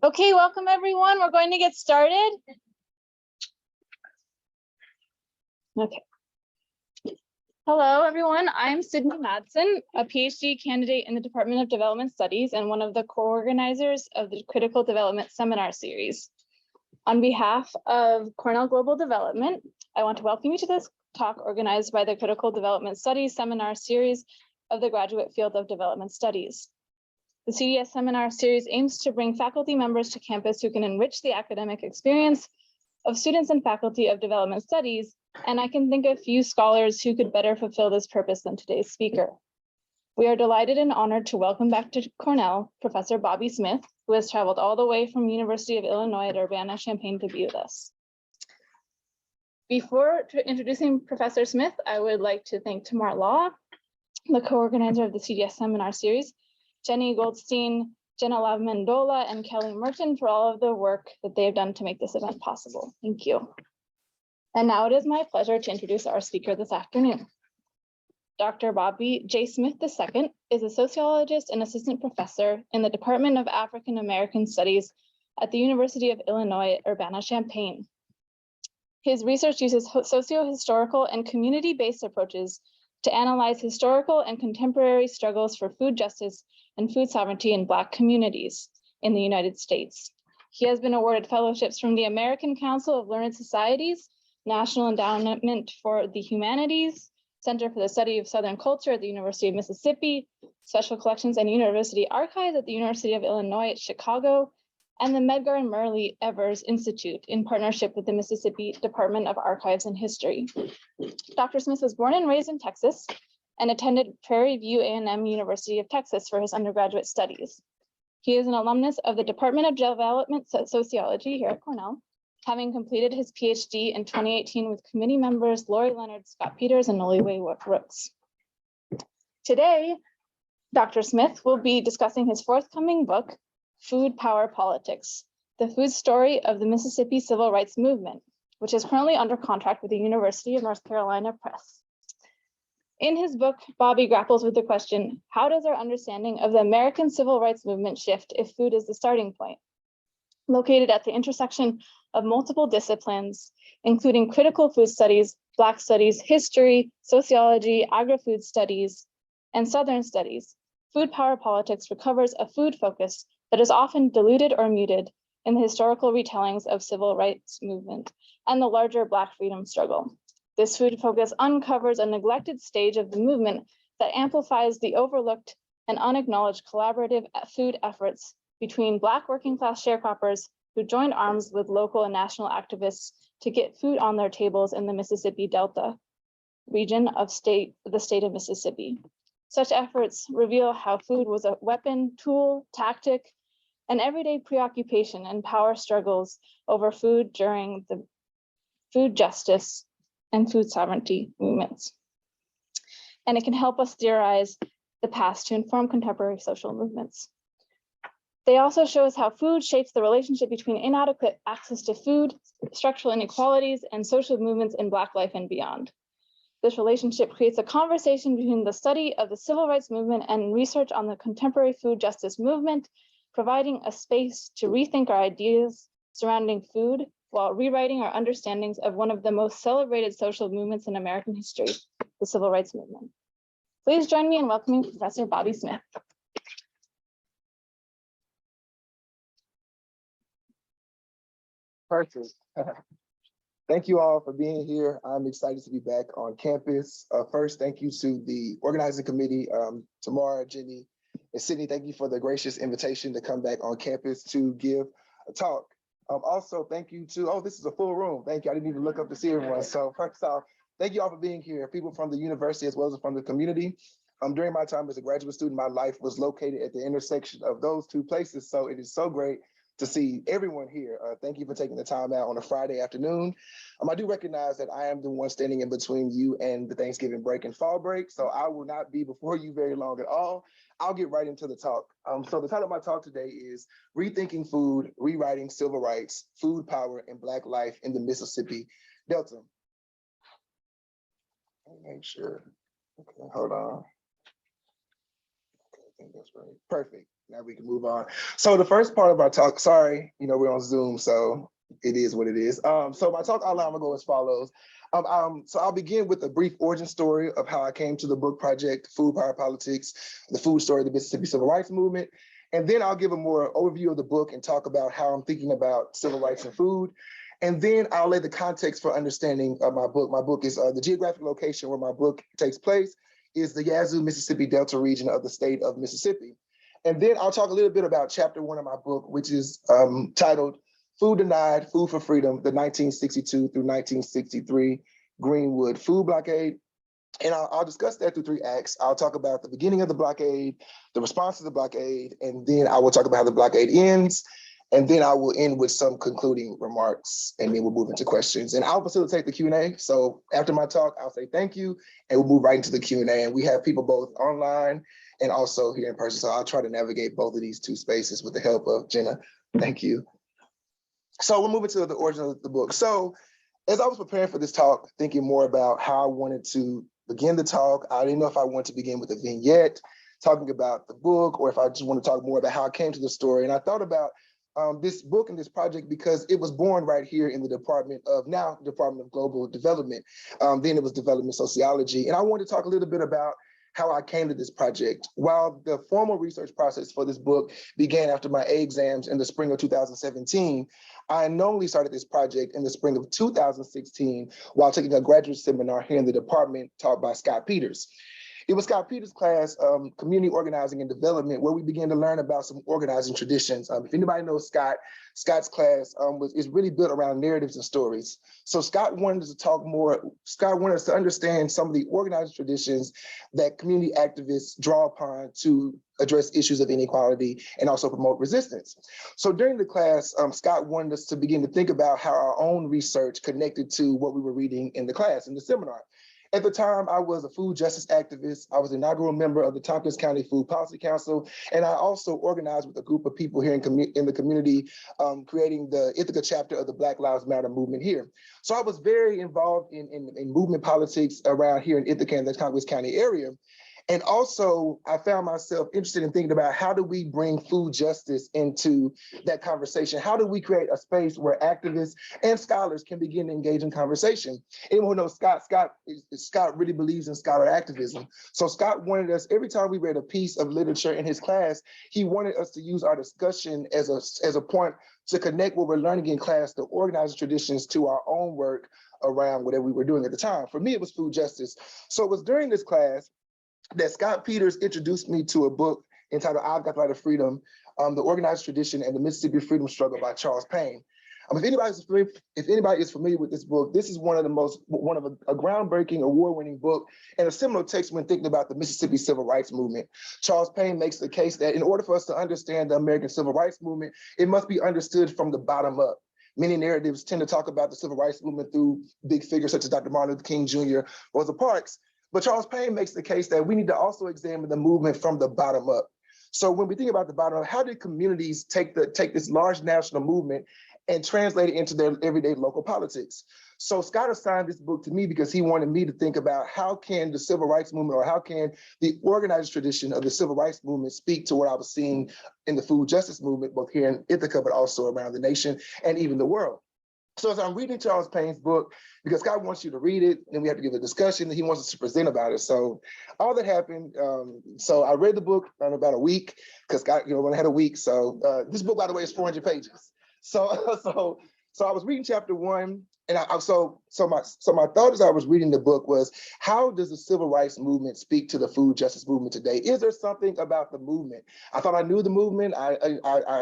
Okay, welcome everyone. We're going to get started. Okay. Hello everyone, I'm Sydney Madsen, a PhD candidate in the Department of Development Studies and one of the co-organizers of the Critical Development Seminar Series. On behalf of Cornell Global Development, I want to welcome you to this talk organized by the Critical Development Studies Seminar Series of the Graduate Field of Development Studies. The CDS Seminar Series aims to bring faculty members to campus who can enrich the academic experience of students and faculty of development studies, and I can think of few scholars who could better fulfill this purpose than today's speaker. We are delighted and honored to welcome back to Cornell, Professor Bobby Smith, who has traveled all the way from University of Illinois at Urbana-Champaign to be with us. Before introducing Professor Smith, I would like to thank Tamar Law, the co-organizer of the CDS Seminar Series, Jenny Goldstein, Jenna Lavamendola, and Kelly Merton for all of the work that they have done to make this event possible. Thank you. And now it is my pleasure to introduce our speaker this afternoon. Dr. Bobby J. Smith II is a sociologist and assistant professor in the Department of African American Studies at the University of Illinois at Urbana-Champaign. His research uses socio-historical and community-based approaches to analyze historical and contemporary struggles for food justice and food sovereignty in Black communities in the United States. He has been awarded fellowships from the American Council of Learned Societies, National Endowment for the Humanities, Center for the Study of Southern Culture at the University of Mississippi, Special Collections and University Archives at the University of Illinois at Chicago, and the Medgar and Murray Evers Institute in partnership with the Mississippi Department of Archives and History. Dr. Smith was born and raised in Texas and attended Prairie View A&M University of Texas for his undergraduate studies. He is an alumnus of the Department of Development Sociology here at Cornell, having completed his PhD in 2018 with committee members Lori Leonard, Scott Peters, and Noliwe Rooks. Today, Dr. Smith will be discussing his forthcoming book, Food Power Politics, the food story of the Mississippi Civil Rights Movement, which is currently under contract with the University of North Carolina Press. In his book, Bobby grapples with the question, how does our understanding of the American Civil Rights Movement shift if food is the starting point? Located at the intersection of multiple disciplines, including critical food studies, Black studies, history, sociology, agri-food studies, and Southern studies, Food Power Politics recovers a food focus that is often diluted or muted in the historical retellings of civil rights movement and the larger Black freedom struggle. This food focus uncovers a neglected stage of the movement that amplifies the overlooked and unacknowledged collaborative food efforts between Black working class sharecroppers who joined arms with local and national activists to get food on their tables in the Mississippi Delta region of the state of Mississippi. Such efforts reveal how food was a weapon, tool, tactic, and everyday preoccupation and power struggles over food during the food justice and food sovereignty movements. And it can help us theorize the past to inform contemporary social movements. They also show us how food shapes the relationship between inadequate access to food, structural inequalities, and social movements in Black life and beyond. This relationship creates a conversation between the study of the civil rights movement and research on the contemporary food justice movement, providing a space to rethink our ideas surrounding food while rewriting our understandings of one of the most celebrated social movements in American history, the civil rights movement. Please join me in welcoming Professor Bobby Smith. Perfect. Thank you all for being here. I'm excited to be back on campus. First, thank you to the organizing committee, Tamara, Jenny, and Sydney. Thank you for the gracious invitation to come back on campus to give a talk. Also, thank you to, this is a full room. Thank you. I didn't even look up to see everyone. So first off, thank you all for being here. People from the university as well as from the community. During my time as a graduate student, my life was located at the intersection of those two places. So it is so great to see everyone here. Thank you for taking the time out on a Friday afternoon. I do recognize that I am the one standing in between you and the Thanksgiving break and fall break, so I will not be before you very long at all. I'll get right into the talk. So the title of my talk today is Rethinking Food, Rewriting Civil Rights, Food Power, and Black Life in the Mississippi Delta. Let me make sure. Okay, hold on. That's right. Perfect. Now we can move on. So the first part of our talk, sorry, we're on Zoom, so it is what it is. So my talk outline will go as follows. So I'll begin with a brief origin story of how I came to the book project, Food, Power, Politics, the food story of the Mississippi Civil Rights Movement. And then I'll give a more overview of the book and talk about how I'm thinking about civil rights and food. And then I'll lay the context for understanding of my book. My book is the geographic location where my book takes place is the Yazoo, Mississippi Delta region of the state of Mississippi. And then I'll talk a little bit about chapter 1 of my book, which is titled Food Denied, Food for Freedom, the 1962 through 1963 Greenwood Food Blockade. And I'll discuss that through 3 acts. I'll talk about the beginning of the blockade, the response to the blockade, and then I will talk about how the blockade ends. And then I will end with some concluding remarks, and then we'll move into questions. And I'll facilitate the Q&A. So after my talk, I'll say thank you, and we'll move right into the Q&A. And we have people both online and also here in person. So I'll try to navigate both of these 2 spaces with the help of Jenna. Thank you. So we're moving to the origin of the book. So as I was preparing for this talk, thinking more about how I wanted to begin the talk, I didn't know if I wanted to begin with a vignette, talking about the book, or if I just want to talk more about how I came to the story. And I thought about this book and this project because it was born right here in the Department of Global Development. Then it was Development Sociology. And I wanted to talk a little bit about how I came to this project. While the formal research process for this book began after my A exams in the spring of 2017, I unknowingly started this project in the spring of 2016 while taking a graduate seminar here in the department taught by Scott Peters. It was Scott Peters' class, Community Organizing and Development, where we began to learn about some organizing traditions. If anybody knows Scott, Scott's class is really built around narratives and stories. So Scott wanted us to talk more, Scott wanted us to understand some of the organizing traditions that community activists draw upon to address issues of inequality and also promote resistance. So during the class, Scott wanted us to begin to think about how our own research connected to what we were reading in the class, in the seminar. At the time, I was a food justice activist. I was an inaugural member of the Tompkins County Food Policy Council, and I also organized with a group of people here in the community, creating the Ithaca chapter of the Black Lives Matter movement here. So I was very involved in movement politics around here in Ithaca and the Tompkins County area. And also, I found myself interested in thinking about how do we bring food justice into that conversation? How do we create a space where activists and scholars can begin to engage in conversation? Anyone who knows Scott really believes in scholar activism. So Scott wanted us, every time we read a piece of literature in his class, he wanted us to use our discussion as a point to connect what we're learning in class, the organizing traditions, to our own work around whatever we were doing at the time. For me, it was food justice. So it was during this class that Scott Peters introduced me to a book entitled I've Got the Light of Freedom, The Organized Tradition and the Mississippi Freedom Struggle by Charles Payne. If anybody is familiar with this book, this is one of a groundbreaking, award-winning book and a seminal text when thinking about the Mississippi Civil Rights Movement. Charles Payne makes the case that in order for us to understand the American Civil Rights Movement, it must be understood from the bottom up. Many narratives tend to talk about the Civil Rights Movement through big figures such as Dr. Martin Luther King Jr., Rosa Parks, but Charles Payne makes the case that we need to also examine the movement from the bottom up. So when we think about the bottom up, how did communities take this large national movement and translate it into their everyday local politics? So Scott assigned this book to me because he wanted me to think about how can the civil rights movement, or how can the organized tradition of the civil rights movement speak to what I was seeing in the food justice movement, both here in Ithaca, but also around the nation and even the world. So as I'm reading Charles Payne's book, because Scott wants you to read it, and we have to give a discussion, and he wants us to present about it. So all that happened, so I read the book in about a week, because Scott, when I had a week. So this book, by the way, is 400 pages. So I was reading chapter 1, and so my thought as I was reading the book was, how does the civil rights movement speak to the food justice movement today? Is there something about the movement? I thought I knew the movement. I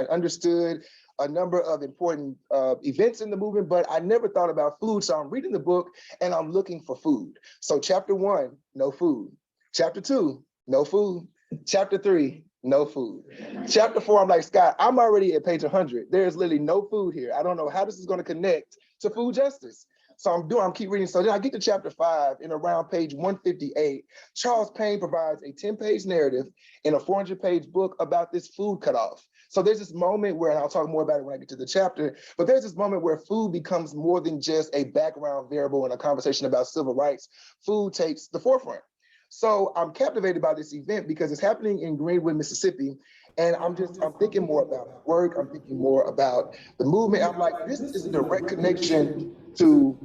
understood a number of important events in the movement, but I never thought about food. So I'm reading the book and I'm looking for food. So chapter 1, no food. Chapter 2, no food. Chapter 3, no food. Chapter 4, I'm like, Scott, I'm already at page 100. There's literally no food here. I don't know how this is going to connect to food justice. So I'm keep reading. So then I get to chapter 5, and around page 158, Charles Payne provides a 10-page narrative in a 400-page book about this food cutoff. So there's this moment where, and I'll talk more about it when I get to the chapter, but there's this moment where food becomes more than just a background variable in a conversation about civil rights. Food takes the forefront. So I'm captivated by this event because it's happening in Greenwood, Mississippi. And I'm thinking more about work. I'm thinking more about the movement. I'm like, this is a direct connection to,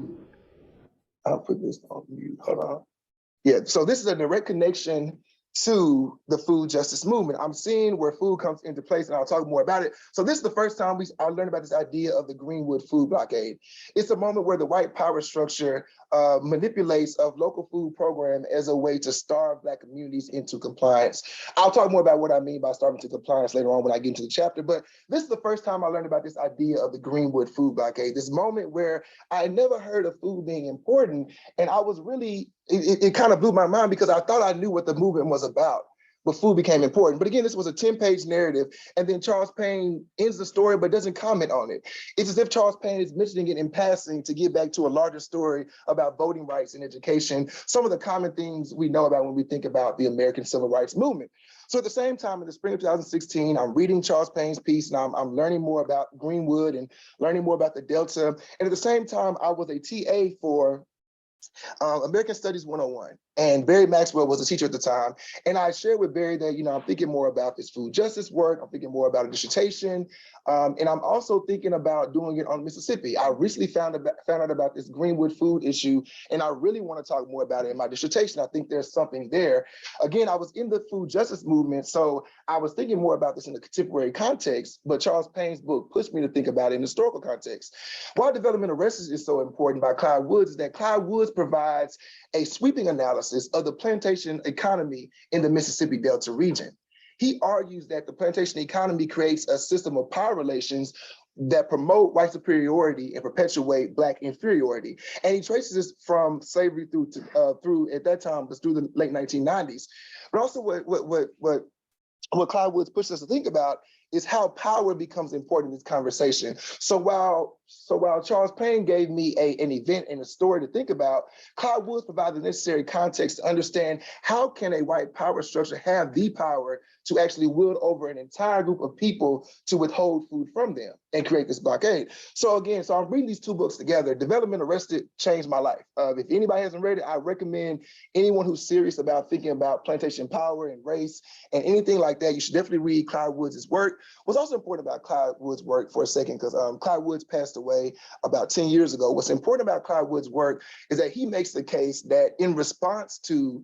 I'll put this on mute, hold on. Yeah, so this is a direct connection to the food justice movement. I'm seeing where food comes into place, and I'll talk more about it. So this is the first time I learned about this idea of the Greenwood food blockade. It's a moment where the white power structure manipulates a local food program as a way to starve Black communities into compliance. I'll talk more about what I mean by starving to compliance later on when I get into the chapter, but this is the first time I learned about this idea of the Greenwood food blockade, this moment where I had never heard of food being important, and I was really, it kind of blew my mind because I thought I knew what the movement was about, but food became important. But again, this was a 10-page narrative, and then Charles Payne ends the story but doesn't comment on it. It's as if Charles Payne is mentioning it in passing to get back to a larger story about voting rights and education, some of the common things we know about when we think about the American Civil Rights Movement. So at the same time, in the spring of 2016, I'm reading Charles Payne's piece, and I'm learning more about Greenwood and learning more about the Delta. And at the same time, I was a TA for American Studies 101. And Barry Maxwell was a teacher at the time. And I shared with Barry that, I'm thinking more about this food justice work. I'm thinking more about a dissertation. And I'm also thinking about doing it on Mississippi. I recently found out about this Greenwood food issue, and I really want to talk more about it in my dissertation. I think there's something there. Again, I was in the food justice movement, so I was thinking more about this in a contemporary context, but Charles Payne's book pushed me to think about it in historical context. Why Developmental Justice is so important by Clyde Woods is that Clyde Woods provides a sweeping analysis of the plantation economy in the Mississippi Delta region. He argues that the plantation economy creates a system of power relations that promote white superiority and perpetuate Black inferiority. And he traces this from slavery through at that time, was through the late 1990s. But also what Clyde Woods pushes us to think about is how power becomes important in this conversation. So while Charles Payne gave me an event and a story to think about, Clyde Woods provided the necessary context to understand how can a white power structure have the power to actually wield over an entire group of people to withhold food from them and create this blockade. So I'm reading these two books together. Development Arrested changed my life. If anybody hasn't read it, I recommend anyone who's serious about thinking about plantation power and race and anything like that, you should definitely read Clyde Woods' work. What's also important about Clyde Woods' work for a second, because Clyde Woods passed away about 10 years ago. What's important about Clyde Woods' work is that he makes the case that in response to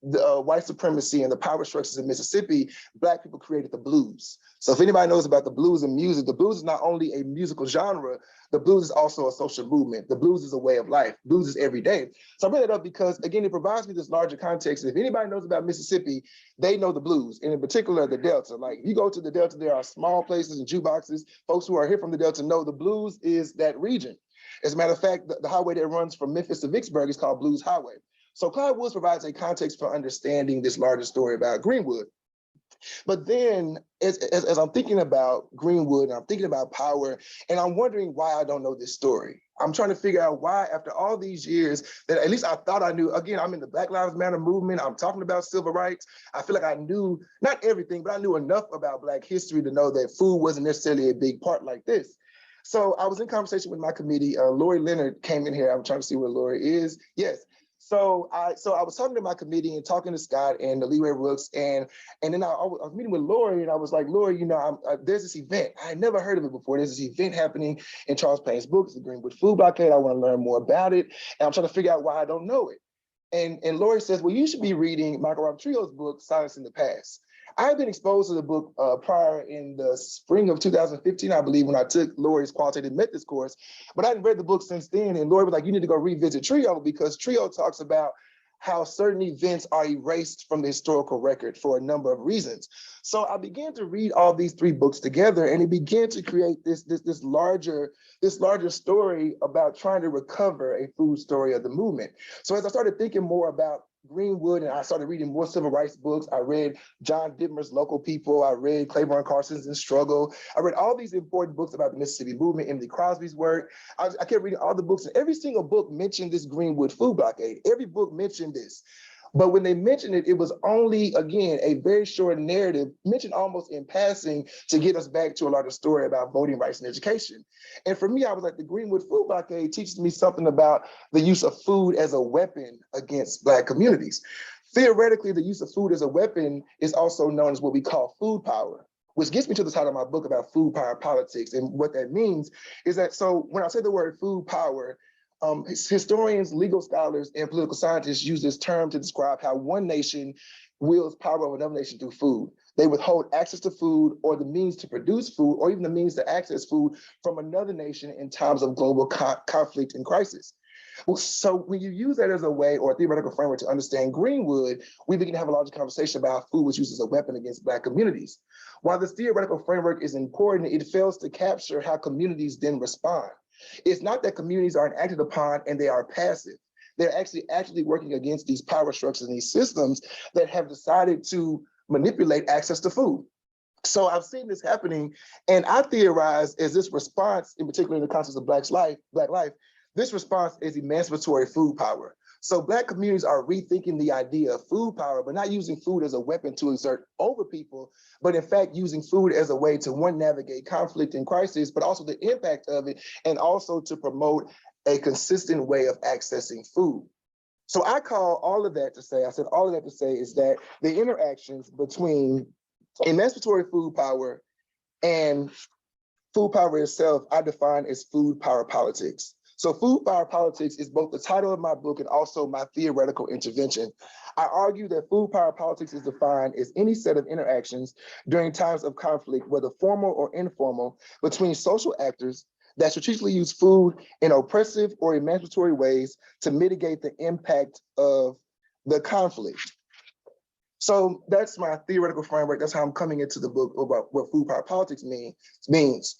the white supremacy and the power structures in Mississippi, Black people created the blues. So if anybody knows about the blues and music, the blues is not only a musical genre, the blues is also a social movement. The blues is a way of life. Blues is every day. So I bring that up because, again, it provides me this larger context. If anybody knows about Mississippi, they know the blues, and in particular, the Delta. Like, if you go to the Delta, there are small places and jukeboxes. Folks who are here from the Delta know the blues is that region. As a matter of fact, the highway that runs from Memphis to Vicksburg is called Blues Highway. So Clyde Woods provides a context for understanding this larger story about Greenwood. But then as I'm thinking about Greenwood, and I'm thinking about power, and I'm wondering why I don't know this story. I'm trying to figure out why, after all these years, that at least I thought I knew. Again, I'm in the Black Lives Matter movement. I'm talking about civil rights. I feel like I knew, not everything, but I knew enough about Black history to know that food wasn't necessarily a big part like this. So I was in conversation with my committee. Lori Leonard came in here. I'm trying to see where Lori is. Yes. So I was talking to my committee and talking to Scott and the Leeway Rooks, and then I was meeting with Lori, and I was like, Lori, there's this event. I had never heard of it before. There's this event happening in Charles Payne's book, the Greenwood Food Blockade. I want to learn more about it, and I'm trying to figure out why I don't know it. And Lori says, well, you should be reading Michael Robert Trio's book, Silence in the Past. I had been exposed to the book prior in the spring of 2015, I believe, when I took Lori's qualitative methods course, but I hadn't read the book since then. And Lori was like, you need to go revisit Trio, because Trio talks about how certain events are erased from the historical record for a number of reasons. So I began to read all these three books together, and it began to create this larger story about trying to recover a food story of the movement. So as I started thinking more about Greenwood, and I started reading more civil rights books. I read John Dittmer's Local People. I read Claiborne Carson's In Struggle. I read all these important books about the Mississippi movement, Emily Crosby's work. I kept reading all the books, and every single book mentioned this Greenwood food blockade. Every book mentioned this. But when they mentioned it, it was only, again, a very short narrative, mentioned almost in passing, to get us back to a larger story about voting rights and education. And for me, I was like, the Greenwood food blockade teaches me something about the use of food as a weapon against Black communities. Theoretically, the use of food as a weapon is also known as what we call food power, which gets me to the title of my book about food power politics. And what that means is that, so when I say the word food power, historians, legal scholars, and political scientists use this term to describe how one nation wields power over another nation through food. They withhold access to food or the means to produce food or even the means to access food from another nation in times of global conflict and crisis. So when you use that as a way or a theoretical framework to understand Greenwood, we begin to have a larger conversation about how food was used as a weapon against Black communities. While this theoretical framework is important, it fails to capture how communities then respond. It's not that communities aren't acted upon and they are passive. They're actually actively working against these power structures and these systems that have decided to manipulate access to food. So I've seen this happening, and I theorize as this response, in particular in the context of Black life, this response is emancipatory food power. So Black communities are rethinking the idea of food power, but not using food as a weapon to exert over people, but in fact using food as a way to, one, navigate conflict and crisis, but also the impact of it, and also to promote a consistent way of accessing food. So I call all of that to say, all of that to say is that the interactions between emancipatory food power and food power itself, I define as food power politics. So food power politics is both the title of my book and also my theoretical intervention. I argue that food power politics is defined as any set of interactions during times of conflict, whether formal or informal, between social actors that strategically use food in oppressive or emancipatory ways to mitigate the impact of the conflict. So that's my theoretical framework. That's how I'm coming into the book about what food power politics means.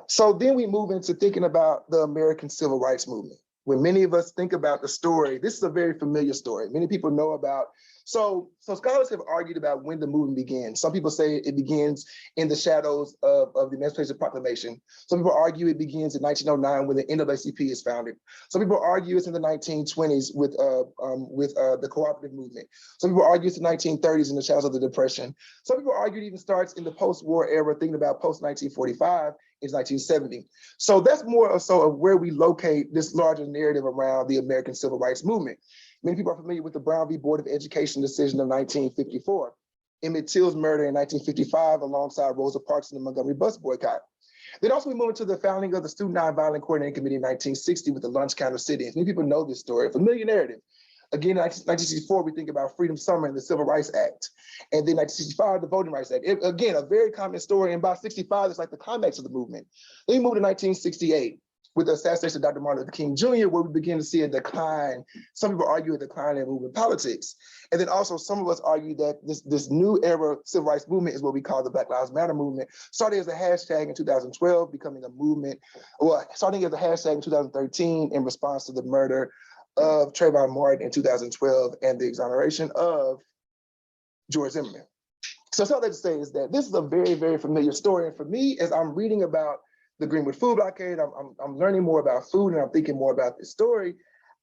So then we move into thinking about the American Civil Rights Movement. When many of us think about the story, this is a very familiar story. Many people know about. So scholars have argued about when the movement began. Some people say it begins in the shadows of the Emancipation Proclamation. Some people argue it begins in 1909 when the NAACP is founded. Some people argue it's in the 1920s with the cooperative movement. Some people argue it's the 1930s in the shadows of the Depression. Some people argue it even starts in the post-war era, thinking about post-1945. Is 1970. So that's more so of where we locate this larger narrative around the American Civil Rights Movement. Many people are familiar with the Brown v. Board of Education decision of 1954, Emmett Till's murder in 1955 alongside Rosa Parks and the Montgomery bus boycott. Then also we move into the founding of the Student Nonviolent Coordinating Committee in 1960 with the lunch counter sit-ins. Many people know this story, a familiar narrative. Again, in 1964, we think about Freedom Summer and the Civil Rights Act. And then 1965, the Voting Rights Act. Again, a very common story. And by 65, it's like the climax of the movement. Then we move to 1968 with the assassination of Dr. Martin Luther King Jr., where we begin to see a decline. Some people argue a decline in movement politics. And then also some of us argue that this new era civil rights movement is what we call the Black Lives Matter movement, starting as a hashtag in 2012, becoming a movement, well, starting as a hashtag in 2013 in response to the murder of Trayvon Martin in 2012 and the exoneration of George Zimmerman. So all that to say is that this is a very, very familiar story. And for me, as I'm reading about the Greenwood food blockade, I'm learning more about food and I'm thinking more about this story.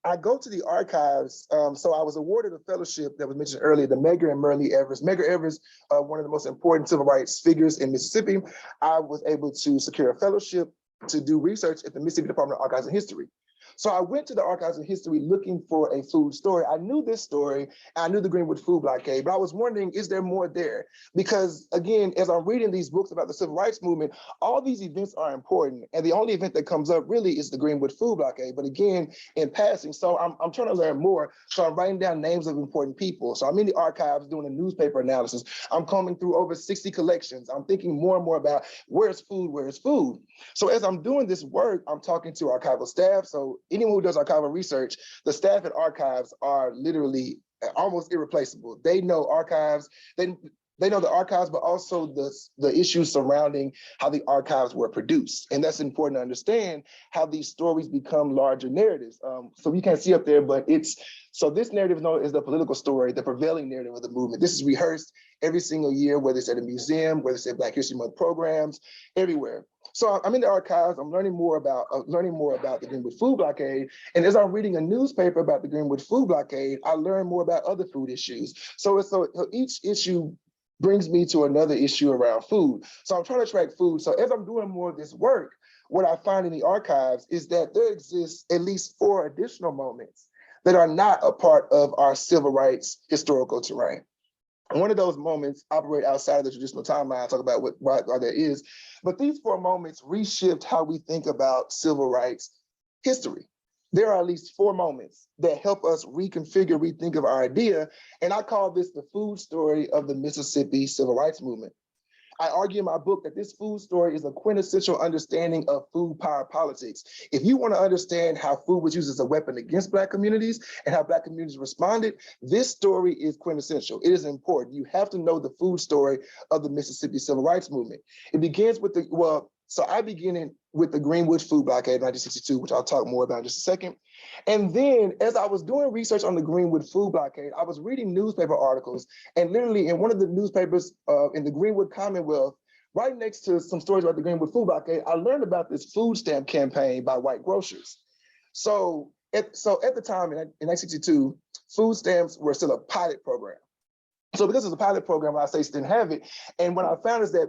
I go to the archives. So I was awarded a fellowship that was mentioned earlier, the Medgar and Merle Evers. Medgar Evers, one of the most important civil rights figures in Mississippi. I was able to secure a fellowship to do research at the Mississippi Department of Archives and History. So I went to the Archives of History looking for a food story. I knew this story, and I knew the Greenwood food blockade, but I was wondering, is there more there? Because again, as I'm reading these books about the civil rights movement, all these events are important. And the only event that comes up really is the Greenwood food blockade. But again, in passing, so I'm trying to learn more. So I'm writing down names of important people. So I'm in the archives doing a newspaper analysis. I'm combing through over 60 collections. I'm thinking more and more about where's food, where's food? So as I'm doing this work, I'm talking to archival staff. So anyone who does archival research, the staff at archives are literally almost irreplaceable. They know archives, they know the archives, but also the issues surrounding how the archives were produced. And that's important to understand how these stories become larger narratives. So you can't see up there, but so this narrative is known as the political story, the prevailing narrative of the movement. This is rehearsed every single year, whether it's at a museum, whether it's at Black History Month programs, everywhere. So I'm in the archives, I'm learning more about the Greenwood food blockade. And as I'm reading a newspaper about the Greenwood food blockade, I learn more about other food issues. So each issue brings me to another issue around food. So I'm trying to track food. So as I'm doing more of this work, what I find in the archives is that there exists at least 4 additional moments that are not a part of our civil rights historical terrain. And one of those moments operate outside of the traditional timeline, talk about why there is, but these 4 moments reshift how we think about civil rights history. There are at least 4 moments that help us reconfigure, rethink of our idea, and I call this the food story of the Mississippi Civil Rights Movement. I argue in my book that this food story is a quintessential understanding of food power politics. If you want to understand how food was used as a weapon against Black communities and how Black communities responded, this story is quintessential. It is important. You have to know the food story of the Mississippi Civil Rights Movement. It begins with I begin with the Greenwood food blockade in 1962, which I'll talk more about in just a second. And then as I was doing research on the Greenwood food blockade, I was reading newspaper articles, and literally in one of the newspapers in the Greenwood Commonwealth, right next to some stories about the Greenwood food blockade, I learned about this food stamp campaign by white grocers. So at the time in 1962, food stamps were still a pilot program. So because it's a pilot program, our states didn't have it. And what I found is that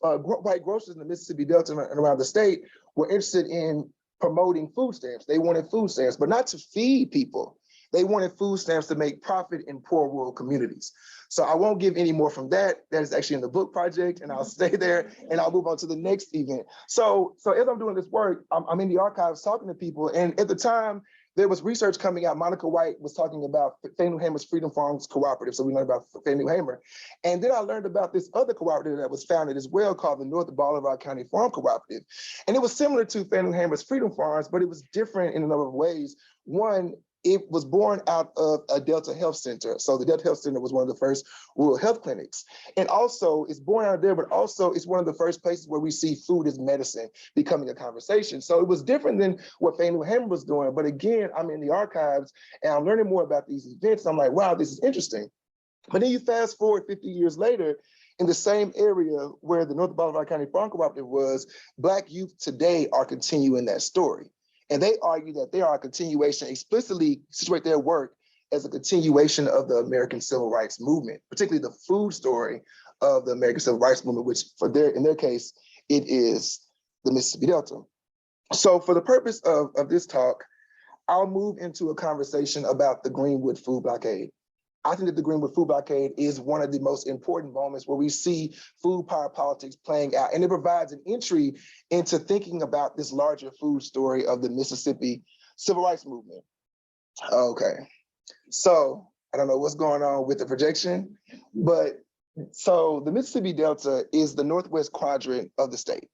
white grocers in the Mississippi Delta and around the state were interested in promoting food stamps. They wanted food stamps, but not to feed people. They wanted food stamps to make profit in poor rural communities. So I won't give any more from that. That is actually in the book project, and I'll stay there and I'll move on to the next event. So as I'm doing this work, I'm in the archives talking to people, and at the time, there was research coming out. Monica White was talking about Fannie Lou Hamer's Freedom Farms Cooperative. So we learned about Fannie Lou Hamer. And then I learned about this other cooperative that was founded as well called the North Bolivar County Farm Cooperative. And it was similar to Fannie Lou Hamer's Freedom Farms, but it was different in a number of ways. One, it was born out of a Delta Health Center. So the Delta Health Center was one of the first rural health clinics. And also it's born out of there, but also it's one of the first places where we see food as medicine becoming a conversation. So it was different than what Fannie Lou Hamer was doing. But again, I'm in the archives and I'm learning more about these events. I'm like, wow, this is interesting. But then you fast forward 50 years later, in the same area where the North Bolivar County Farm Cooperative was, Black youth today are continuing that story. And they argue that they are a continuation, explicitly situate their work as a continuation of the American Civil Rights Movement, particularly the food story of the American Civil Rights Movement, which in their case, it is the Mississippi Delta. So for the purpose of this talk, I'll move into a conversation about the Greenwood food blockade. I think that the Greenwood food blockade is one of the most important moments where we see food power politics playing out, and it provides an entry into thinking about this larger food story of the Mississippi Civil Rights Movement. Okay, so I don't know what's going on with the projection, but so the Mississippi Delta is the northwest quadrant of the state.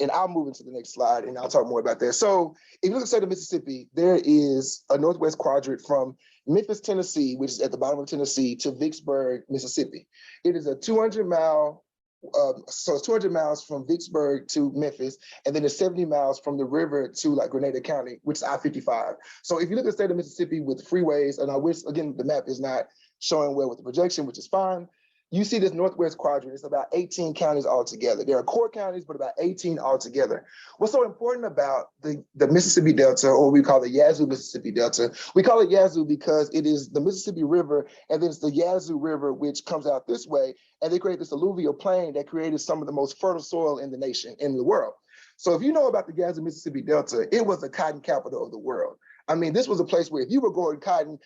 And I'll move into the next slide and I'll talk more about that. So if you look at the state of Mississippi, there is a northwest quadrant from Memphis, Tennessee, which is at the bottom of Tennessee, to Vicksburg, Mississippi. It is a 200-mile, so it's 200 miles from Vicksburg to Memphis, and then it's 70 miles from the river to like Grenada County, which is I-55. So if you look at the state of Mississippi with freeways, and I wish, again, the map is not showing well with the projection, which is fine. You see this northwest quadrant, it's about 18 counties altogether. There are core counties, but about 18 altogether. What's so important about the Mississippi Delta, or we call the Yazoo Mississippi Delta, we call it Yazoo because it is the Mississippi River, and then it's the Yazoo River, which comes out this way, and they create this alluvial plain that created some of the most fertile soil in the nation, in the world. So if you know about the Yazoo Mississippi Delta, it was the cotton capital of the world. I mean, this was a place where if you were growing cotton,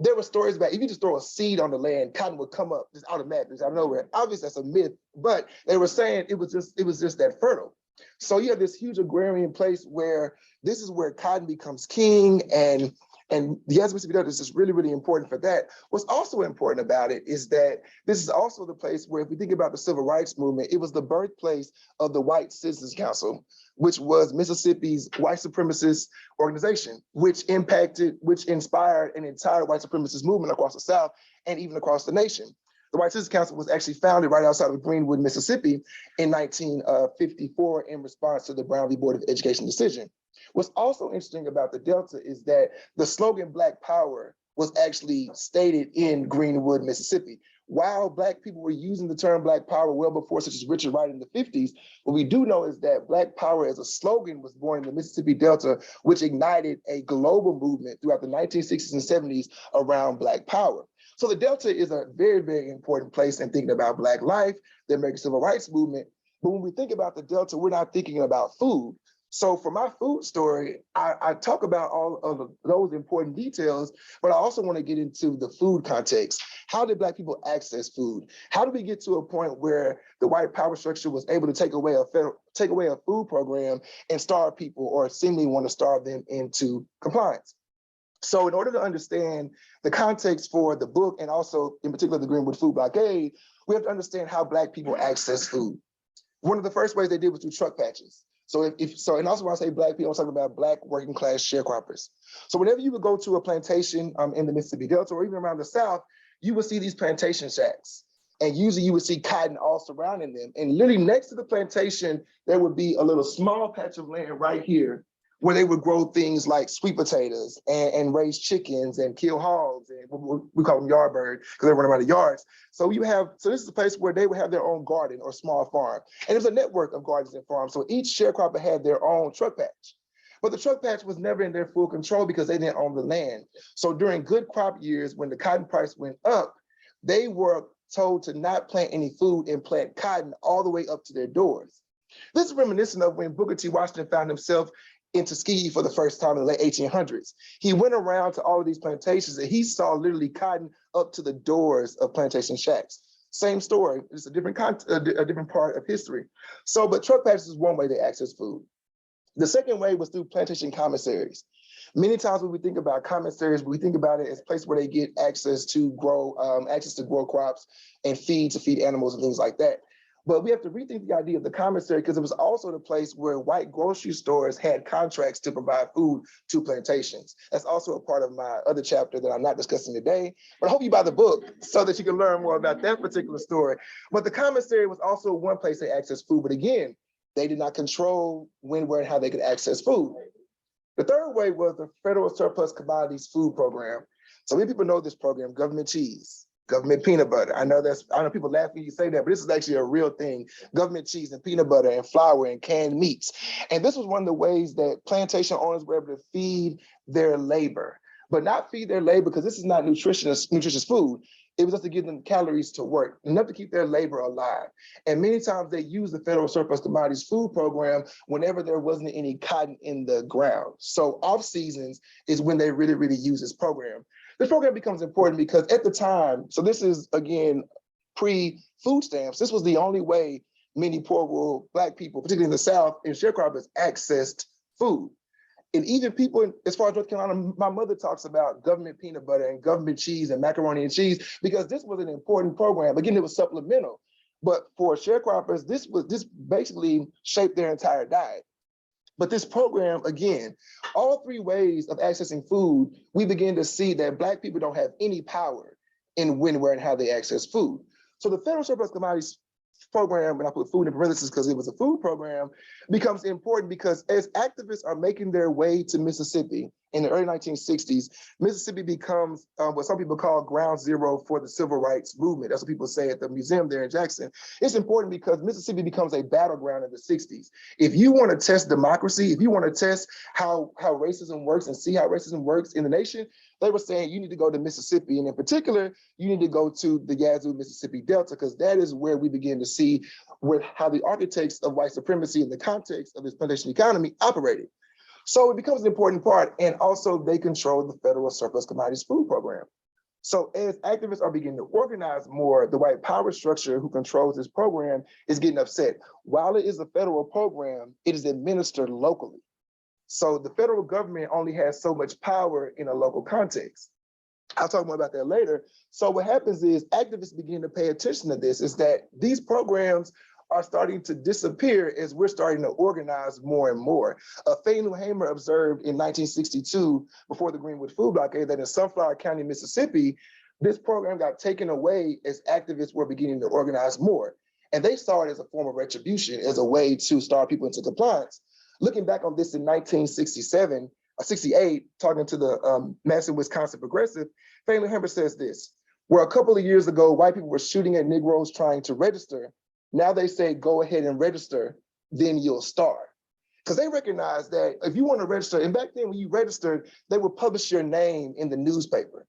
there were stories about if you just throw a seed on the land, cotton would come up just automatically, out of nowhere. Obviously, that's a myth, but they were saying it was just that fertile. So you have this huge agrarian place where this is where cotton becomes king, and the Yazoo Mississippi Delta is just really, really important for that. What's also important about it is that this is also the place where, if we think about the Civil Rights Movement, it was the birthplace of the White Citizens Council, which was Mississippi's white supremacist organization, which inspired an entire white supremacist movement across the South and even across the nation. The White Citizens Council was actually founded right outside of Greenwood, Mississippi in 1954 in response to the Brown v. Board of Education decision. What's also interesting about the Delta is that the slogan Black Power was actually stated in Greenwood, Mississippi. While Black people were using the term Black Power well before, such as Richard Wright in the 50s, what we do know is that Black Power as a slogan was born in the Mississippi Delta, which ignited a global movement throughout the 1960s and 70s around Black Power. So the Delta is a very, very important place in thinking about Black life, the American Civil Rights Movement. But when we think about the Delta, we're not thinking about food. So for my food story, I talk about all of those important details, but I also want to get into the food context. How did Black people access food? How did we get to a point where the white power structure was able to take away a food program and starve people, or seemingly want to starve them into compliance? So in order to understand the context for the book, and also in particular the Greenwood food blockade, we have to understand how Black people access food. One of the first ways they did was through truck patches. So and also when I say Black people, I'm talking about Black working class sharecroppers. So whenever you would go to a plantation in the Mississippi Delta or even around the South, you would see these plantation shacks. And usually you would see cotton all surrounding them. And literally next to the plantation, there would be a little small patch of land right here where they would grow things like sweet potatoes and raise chickens and kill hogs, and we call them yard bird because they run around the yards. So this is a place where they would have their own garden or small farm. And there's a network of gardens and farms. So each sharecropper had their own truck patch. But the truck patch was never in their full control because they didn't own the land. So during good crop years, when the cotton price went up, they were told to not plant any food and plant cotton all the way up to their doors. This is reminiscent of when Booker T. Washington found himself in Tuskegee for the first time in the late 1800s. He went around to all of these plantations and he saw literally cotton up to the doors of plantation shacks. Same story, it's a different part of history. So, but truck patches is one way they access food. The second way was through plantation commissaries. Many times when we think about commissaries, we think about it as a place where they get access to grow crops and feed animals and things like that. But we have to rethink the idea of the commissary because it was also the place where white grocery stores had contracts to provide food to plantations. That's also a part of my other chapter that I'm not discussing today, but I hope you buy the book so that you can learn more about that particular story. But the commissary was also one place they accessed food, but again, they did not control when, where, and how they could access food. The third way was the Federal Surplus Commodities Food Program. So many people know this program, government cheese, government peanut butter. I know people laugh when you say that, but this is actually a real thing. Government cheese and peanut butter and flour and canned meats. And this was one of the ways that plantation owners were able to feed their labor, but not feed their labor because this is not nutritious food. It was just to give them calories to work, enough to keep their labor alive. And many times they used the Federal Surplus Commodities Food Program whenever there wasn't any cotton in the ground. So off seasons is when they really, really use this program. This program becomes important because at the time, so this is again, pre-food stamps, this was the only way many poor rural Black people, particularly in the South and sharecroppers, accessed food. And even people, as far as North Carolina, my mother talks about government peanut butter and government cheese and macaroni and cheese, because this was an important program. Again, it was supplemental. But for sharecroppers, this basically shaped their entire diet. But this program, again, all three ways of accessing food, we begin to see that Black people don't have any power in when, where, and how they access food. So the Federal Surplus Commodities Program, and I put food in parentheses because it was a food program, becomes important because as activists are making their way to Mississippi in the early 1960s, Mississippi becomes what some people call ground zero for the civil rights movement. That's what people say at the museum there in Jackson. It's important because Mississippi becomes a battleground in the 60s. If you want to test democracy, if you want to test how racism works and see how racism works in the nation, they were saying you need to go to Mississippi. And in particular, you need to go to the Yazoo Mississippi Delta, because that is where we begin to see how the architects of white supremacy in the context of this plantation economy operated. So it becomes an important part. And also they control the Federal Surplus Commodities Food Program. So as activists are beginning to organize more, the white power structure who controls this program is getting upset. While it is a federal program, it is administered locally. So the federal government only has so much power in a local context. I'll talk more about that later. So what happens is activists begin to pay attention to this, is that these programs are starting to disappear as we're starting to organize more and more. Faye Hamer observed in 1962, before the Greenwood food blockade, that in Sunflower County, Mississippi, this program got taken away as activists were beginning to organize more. And they saw it as a form of retribution, as a way to start people into compliance. Looking back on this in 1968, talking to the Madison, Wisconsin Progressive, Faye Hamer says this: where a couple of years ago, white people were shooting at Negroes trying to register, now they say, go ahead and register, then you'll starve. Because they recognize that if you want to register, and back then when you registered, they would publish your name in the newspaper.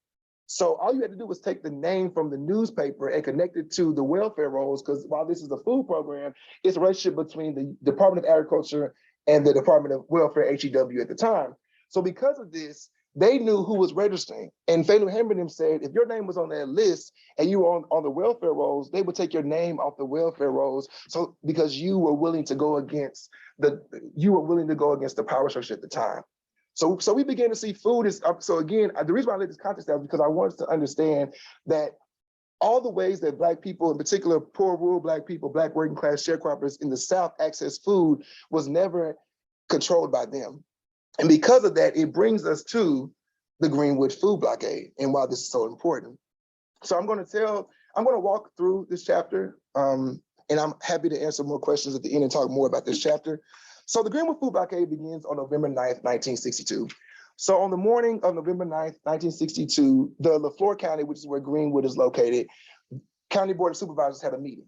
So all you had to do was take the name from the newspaper and connect it to the welfare rolls, because while this is a food program, it's a relationship between the Department of Agriculture and the Department of Welfare, HEW, at the time. So because of this, they knew who was registering. And Faneuil Hemmerman said, if your name was on that list and you were on the welfare rolls, they would take your name off the welfare rolls. So because you were willing to go against the power structure at the time. So we began to see food is up. So again, the reason why I laid this context out is because I wanted to understand that all the ways that Black people, in particular poor rural Black people, Black working class sharecroppers in the South access food was never controlled by them. And because of that, it brings us to the Greenwood food blockade and why this is so important. So I'm going to walk through this chapter, and I'm happy to answer more questions at the end and talk more about this chapter. So the Greenwood food blockade begins on November 9th, 1962. So on the morning of November 9th, 1962, the LaFleur County, which is where Greenwood is located, County Board of Supervisors had a meeting.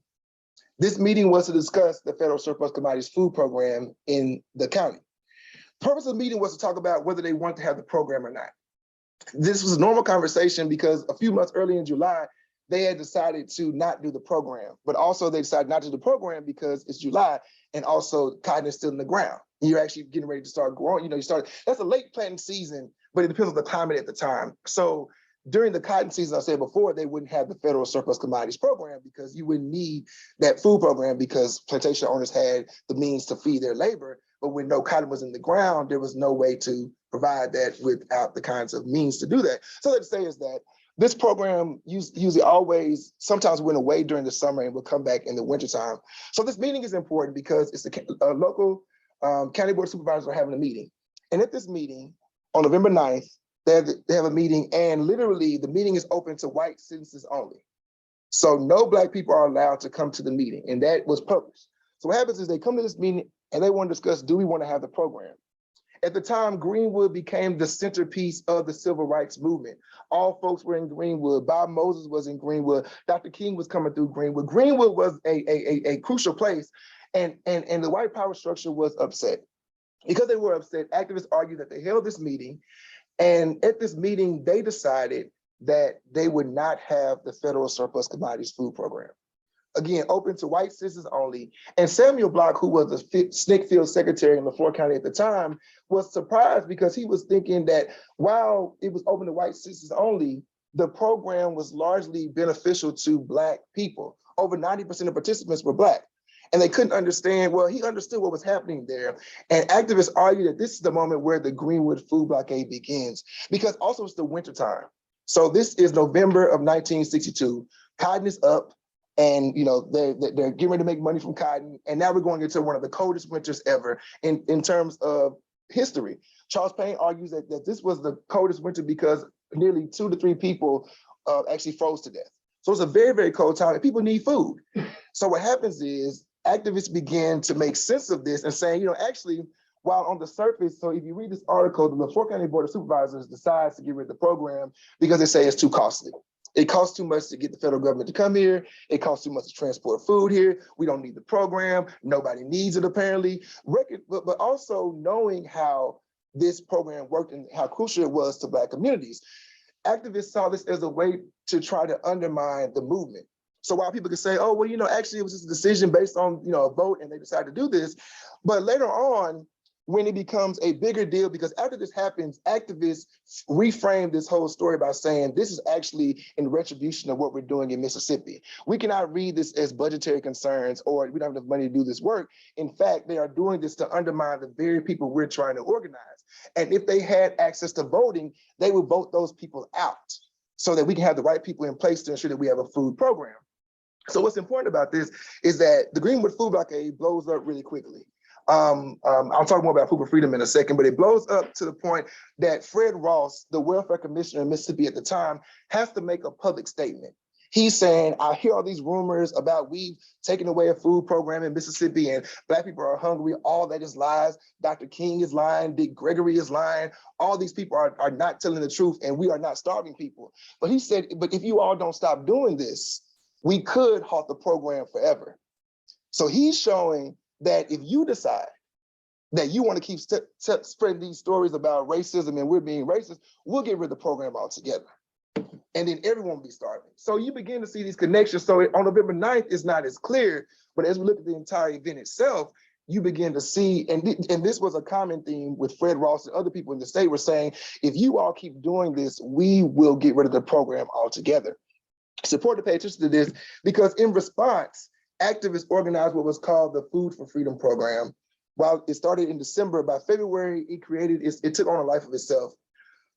This meeting was to discuss the federal surplus commodities food program in the county. The purpose of the meeting was to talk about whether they wanted to have the program or not. This was a normal conversation because a few months early in July, they had decided to not do the program, but also they decided not to do the program because it's July and also cotton is still in the ground. You're actually getting ready to start growing. That's a late planting season, but it depends on the climate at the time. So during the cotton season, I said before, they wouldn't have the federal surplus commodities program because you wouldn't need that food program because plantation owners had the means to feed their labor. But when no cotton was in the ground, there was no way to provide that without the kinds of means to do that. So let's say is that this program usually always, sometimes went away during the summer and will come back in the wintertime. So this meeting is important because it's the local county board of supervisors are having a meeting. And at this meeting on November 9th, they have a meeting and literally the meeting is open to white citizens only. So no Black people are allowed to come to the meeting, and that was published. So what happens is they come to this meeting and they want to discuss, do we want to have the program? At the time, Greenwood became the centerpiece of the civil rights movement. All folks were in Greenwood. Bob Moses was in Greenwood. Dr. King was coming through Greenwood. Greenwood was a crucial place, and the white power structure was upset. Because they were upset, activists argued that they held this meeting, and at this meeting, they decided that they would not have the federal surplus commodities food program. Again, open to white citizens only. And Samuel Block, who was the SNCC field secretary in LaFleur County at the time, was surprised because he was thinking that while it was open to white citizens only, the program was largely beneficial to Black people. Over 90% of participants were Black. And they couldn't understand, well, he understood what was happening there. And activists argued that this is the moment where the Greenwood food blockade begins, because also it's the wintertime. So this is November of 1962, cotton is up, and they're getting ready to make money from cotton. And now we're going into one of the coldest winters ever in terms of history. Charles Payne argues that this was the coldest winter because nearly 2 to 3 people actually froze to death. So it's a very, very cold time and people need food. So what happens is activists began to make sense of this and saying, actually, while on the surface, so if you read this article, the LaFleur County Board of Supervisors decides to get rid of the program because they say it's too costly. It costs too much to get the federal government to come here. It costs too much to transport food here. We don't need the program. Nobody needs it, apparently. But also knowing how this program worked and how crucial it was to Black communities. Activists saw this as a way to try to undermine the movement. So while people could say, oh, well, actually it was just a decision based on, a vote and they decided to do this. But later on, when it becomes a bigger deal, because after this happens, activists reframe this whole story by saying this is actually in retribution of what we're doing in Mississippi. We cannot read this as budgetary concerns or we don't have enough money to do this work. In fact, they are doing this to undermine the very people we're trying to organize. And if they had access to voting, they would vote those people out so that we can have the right people in place to ensure that we have a food program. So what's important about this is that the Greenwood food blockade blows up really quickly. I'll talk more about food for freedom in a second, but it blows up to the point that Fred Ross, the welfare commissioner in Mississippi at the time, has to make a public statement. He's saying, I hear all these rumors about we've taken away a food program in Mississippi and Black people are hungry. All that is lies. Dr. King is lying. Dick Gregory is lying. All these people are not telling the truth and we are not starving people. But he said, but if you all don't stop doing this, we could halt the program forever. So he's showing that if you decide that you want to keep spreading these stories about racism and we're being racist, we'll get rid of the program altogether. And then everyone will be starving. So you begin to see these connections. So on November 9th, it's not as clear, but as we look at the entire event itself, you begin to see, and this was a common theme with Fred Ross and other people in the state were saying, if you all keep doing this, we will get rid of the program altogether. It's important to pay attention to this because in response, activists organized what was called the Food for Freedom program. While it started in December, by February, it took on a life of itself.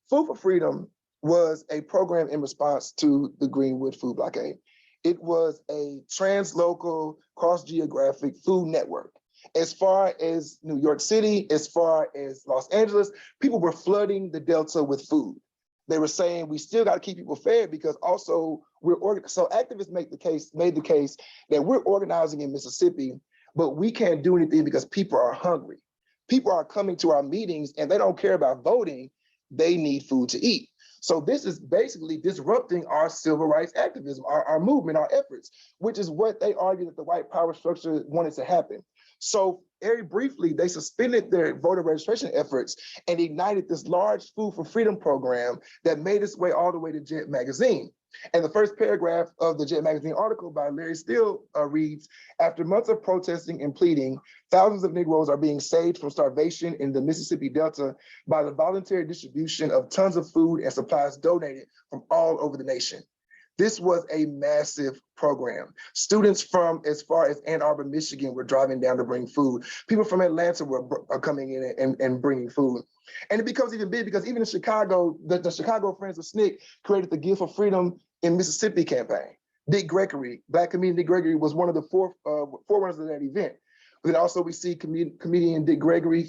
Food for Freedom was a program in response to the Greenwood food blockade. It was a translocal, cross-geographic food network. As far as New York City, as far as Los Angeles, people were flooding the Delta with food. They were saying we still got to keep people fed because also so activists made the case that we're organizing in Mississippi, but we can't do anything because people are hungry. People are coming to our meetings and they don't care about voting. They need food to eat. So this is basically disrupting our civil rights activism, our movement, our efforts, which is what they argue that the white power structure wanted to happen. So very briefly, they suspended their voter registration efforts and ignited this large Food for Freedom program that made its way all the way to Jet Magazine. And the first paragraph of the Jet Magazine article by Larry Steele reads, after months of protesting and pleading, thousands of Negroes are being saved from starvation in the Mississippi Delta by the voluntary distribution of tons of food and supplies donated from all over the nation. This was a massive program. Students from as far as Ann Arbor, Michigan were driving down to bring food. People from Atlanta are coming in and bringing food. And it becomes even big because even in Chicago, the Chicago Friends of SNCC created the Gift for Freedom in Mississippi campaign. Dick Gregory, Black comedian Dick Gregory was one of the forerunners of that event. But then also we see comedian Dick Gregory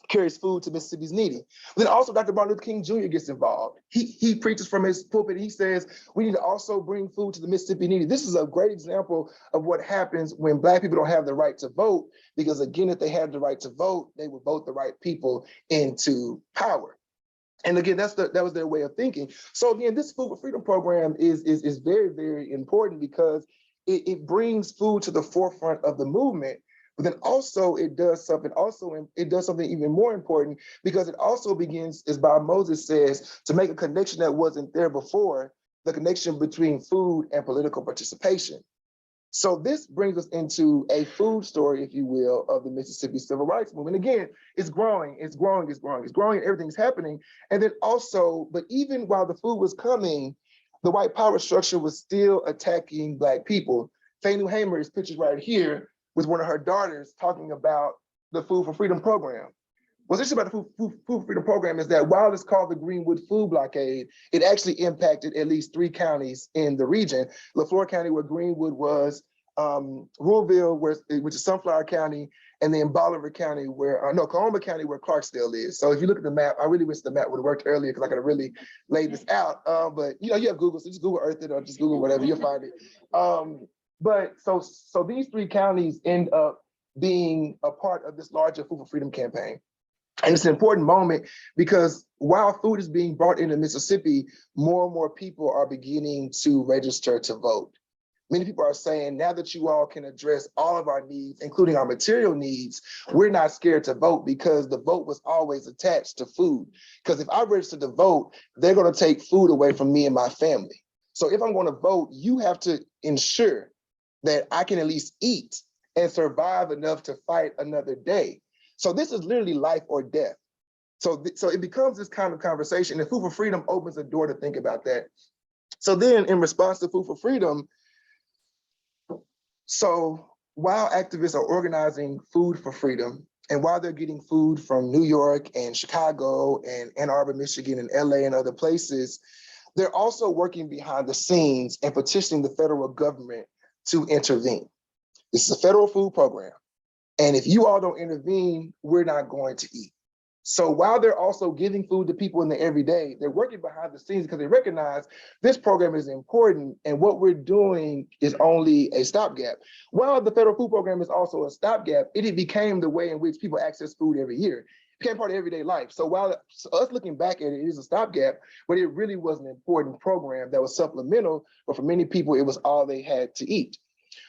carries food to Mississippi's needy. But then also Dr. Martin Luther King Jr. gets involved. He preaches from his pulpit. He says, we need to also bring food to the Mississippi needy. This is a great example of what happens when Black people don't have the right to vote, because again, if they had the right to vote, they would vote the right people into power. And again, that was their way of thinking. So again, this Food for Freedom program is very, very important because it brings food to the forefront of the movement. But then also it does something even more important because it also begins, as Bob Moses says, to make a connection that wasn't there before, the connection between food and political participation. So this brings us into a food story, if you will, of the Mississippi Civil Rights Movement. Again, it's growing, everything's happening. And then also, but even while the food was coming, the white power structure was still attacking Black people. Fannie Hamer is pictured right here with one of her daughters talking about the Food for Freedom program. What's interesting about the Food for Freedom program is that while it's called the Greenwood food blockade, it actually impacted at least 3 counties in the region. LaFleur County, where Greenwood was, Louisville, which is Sunflower County, and then Bolivar County, Coahoma County, where Clarksdale is. So if you look at the map, I really wish the map would have worked earlier because I could have really laid this out. But you have Google, so just Google Earth it or just Google whatever, you'll find it. But so these 3 counties end up being a part of this larger Food for Freedom campaign. And it's an important moment because while food is being brought into Mississippi, more and more people are beginning to register to vote. Many people are saying, now that you all can address all of our needs, including our material needs, we're not scared to vote because the vote was always attached to food. Because if I register to vote, they're going to take food away from me and my family. So if I'm going to vote, you have to ensure that I can at least eat and survive enough to fight another day. So this is literally life or death. So it becomes this kind of conversation, and Food for Freedom opens the door to think about that. So then in response to Food for Freedom, so while activists are organizing Food for Freedom, and while they're getting food from New York and Chicago and Ann Arbor, Michigan, and LA and other places, they're also working behind the scenes and petitioning the federal government to intervene. This is a federal food program. And if you all don't intervene, we're not going to eat. So while they're also giving food to people in the everyday, they're working behind the scenes because they recognize this program is important and what we're doing is only a stopgap. While the federal food program is also a stopgap, it became the way in which people access food every year. It became part of everyday life. So while us looking back at it, it is a stopgap, but it really was an important program that was supplemental, but for many people, it was all they had to eat.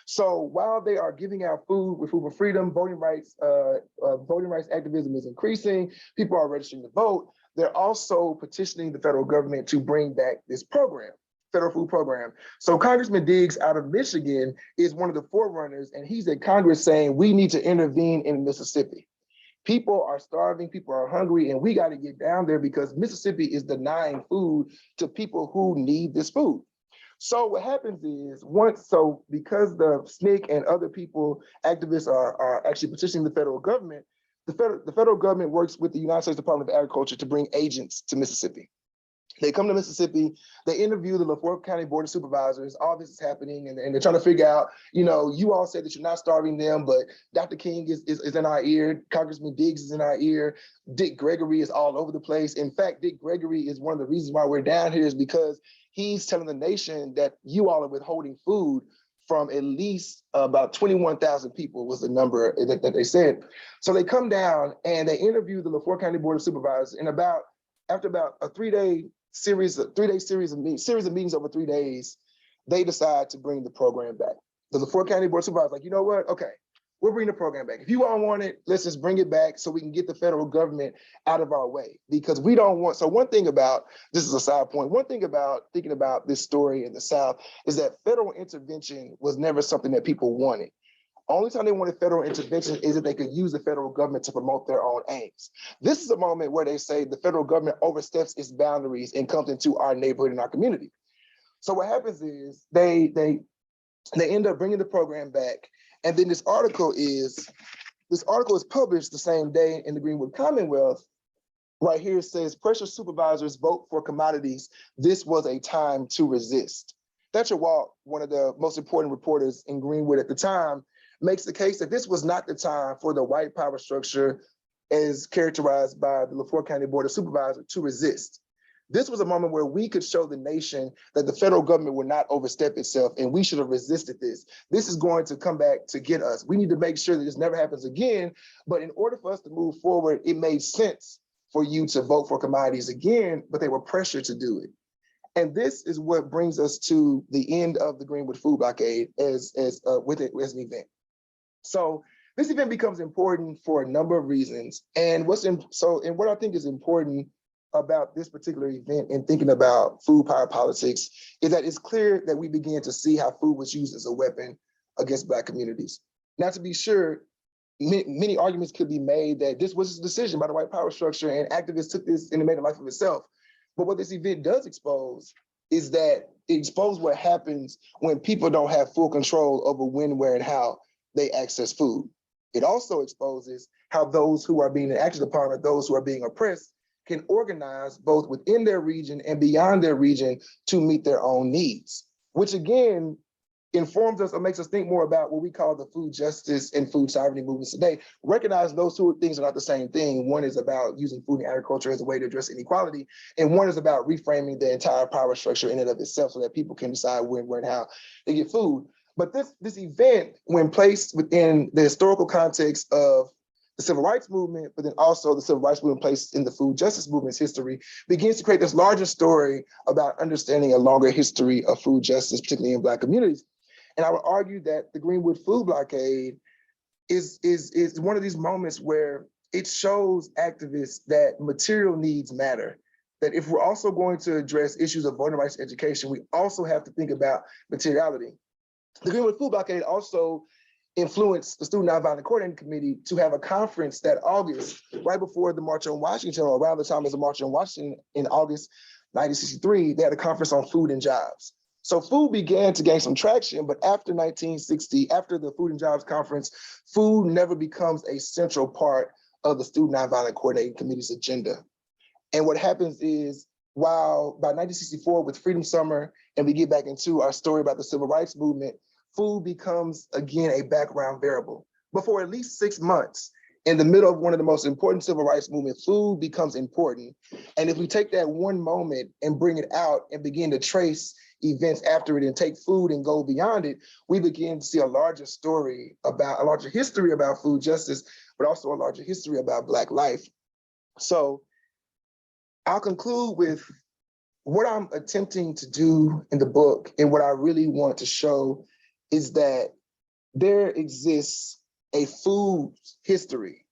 So while they are giving out food with Food for Freedom, voting rights activism is increasing, people are registering to vote, they're also petitioning the federal government to bring back this program. federal food program. So Congressman Diggs out of Michigan is one of the forerunners, and he's at Congress saying we need to intervene in Mississippi. People are starving, people are hungry, and we got to get down there because Mississippi is denying food to people who need this food. So what happens is because the SNCC and other people, activists are actually petitioning the federal government, the federal government works with the United States Department of Agriculture to bring agents to Mississippi. They come to Mississippi, they interview the LaForte County Board of Supervisors, all this is happening, and they're trying to figure out, you all say that you're not starving them, but Dr. King is in our ear, Congressman Diggs is in our ear, Dick Gregory is all over the place. In fact, Dick Gregory is one of the reasons why we're down here is because he's telling the nation that you all are withholding food from at least about 21,000 people was the number that they said. So they come down and they interview the LaForte County Board of Supervisors, and after about a three-day series of meetings over 3 days, they decide to bring the program back. The LaForte County Board of Supervisors like, you know what? Okay, we'll bring the program back. If you all want it, let's just bring it back so we can get the federal government out of our way. Because we don't want, so one thing about, this is a side point, one thing about thinking about this story in the South is that federal intervention was never something that people wanted. Only time they wanted federal intervention is if they could use the federal government to promote their own aims. This is a moment where they say the federal government oversteps its boundaries and comes into our neighborhood and our community. So what happens is they end up bringing the program back, and then this article is published the same day in the Greenwood Commonwealth. Right here it says, pressure supervisors vote for commodities. This was a time to resist. Thatcher Walt, one of the most important reporters in Greenwood at the time, makes the case that this was not the time for the white power structure as characterized by the LaForte County Board of Supervisors to resist. This was a moment where we could show the nation that the federal government would not overstep itself, and we should have resisted this. This is going to come back to get us. We need to make sure that this never happens again, but in order for us to move forward, it made sense for you to vote for commodities again, but they were pressured to do it. And this is what brings us to the end of the Greenwood food blockade as an event. So this event becomes important for a number of reasons. And what I think is important about this particular event and thinking about food power politics is that it's clear that we begin to see how food was used as a weapon against Black communities. Now, to be sure, many arguments could be made that this was a decision by the white power structure and activists took this and it made a life of itself. But what this event does expose is that it exposed what happens when people don't have full control over when, where, and how they access food. It also exposes how those who are being acted upon or those who are being oppressed can organize both within their region and beyond their region to meet their own needs, which again informs us or makes us think more about what we call the food justice and food sovereignty movements today. Recognize those two things are not the same thing. One is about using food and agriculture as a way to address inequality, and one is about reframing the entire power structure in and of itself so that people can decide when, where, and how they get food. But this event, when placed within the historical context of the civil rights movement, but then also the civil rights movement placed in the food justice movement's history, begins to create this larger story about understanding a longer history of food justice, particularly in Black communities. And I would argue that the Greenwood food blockade is one of these moments where it shows activists that material needs matter. That if we're also going to address issues of voting rights education, we also have to think about materiality. The Greenwood food blockade also influenced the Student Nonviolent Coordinating Committee to have a conference that August, right before the March on Washington, or around the time of the March on Washington in August 1963, they had a conference on food and jobs. So food began to gain some traction, but after 1960, after the Food and Jobs Conference, food never becomes a central part of the Student Nonviolent Coordinating Committee's agenda. And what happens is, while by 1964 with Freedom Summer, and we get back into our story about the civil rights movement, food becomes, again, a background variable. But for at least 6 months, in the middle of one of the most important civil rights movements, food becomes important. And if we take that one moment and bring it out and begin to trace events after it and take food and go beyond it, we begin to see a larger story about, a larger history about food justice, but also a larger history about Black life. So I'll conclude with what I'm attempting to do in the book, and what I really want to show is that there exists a food history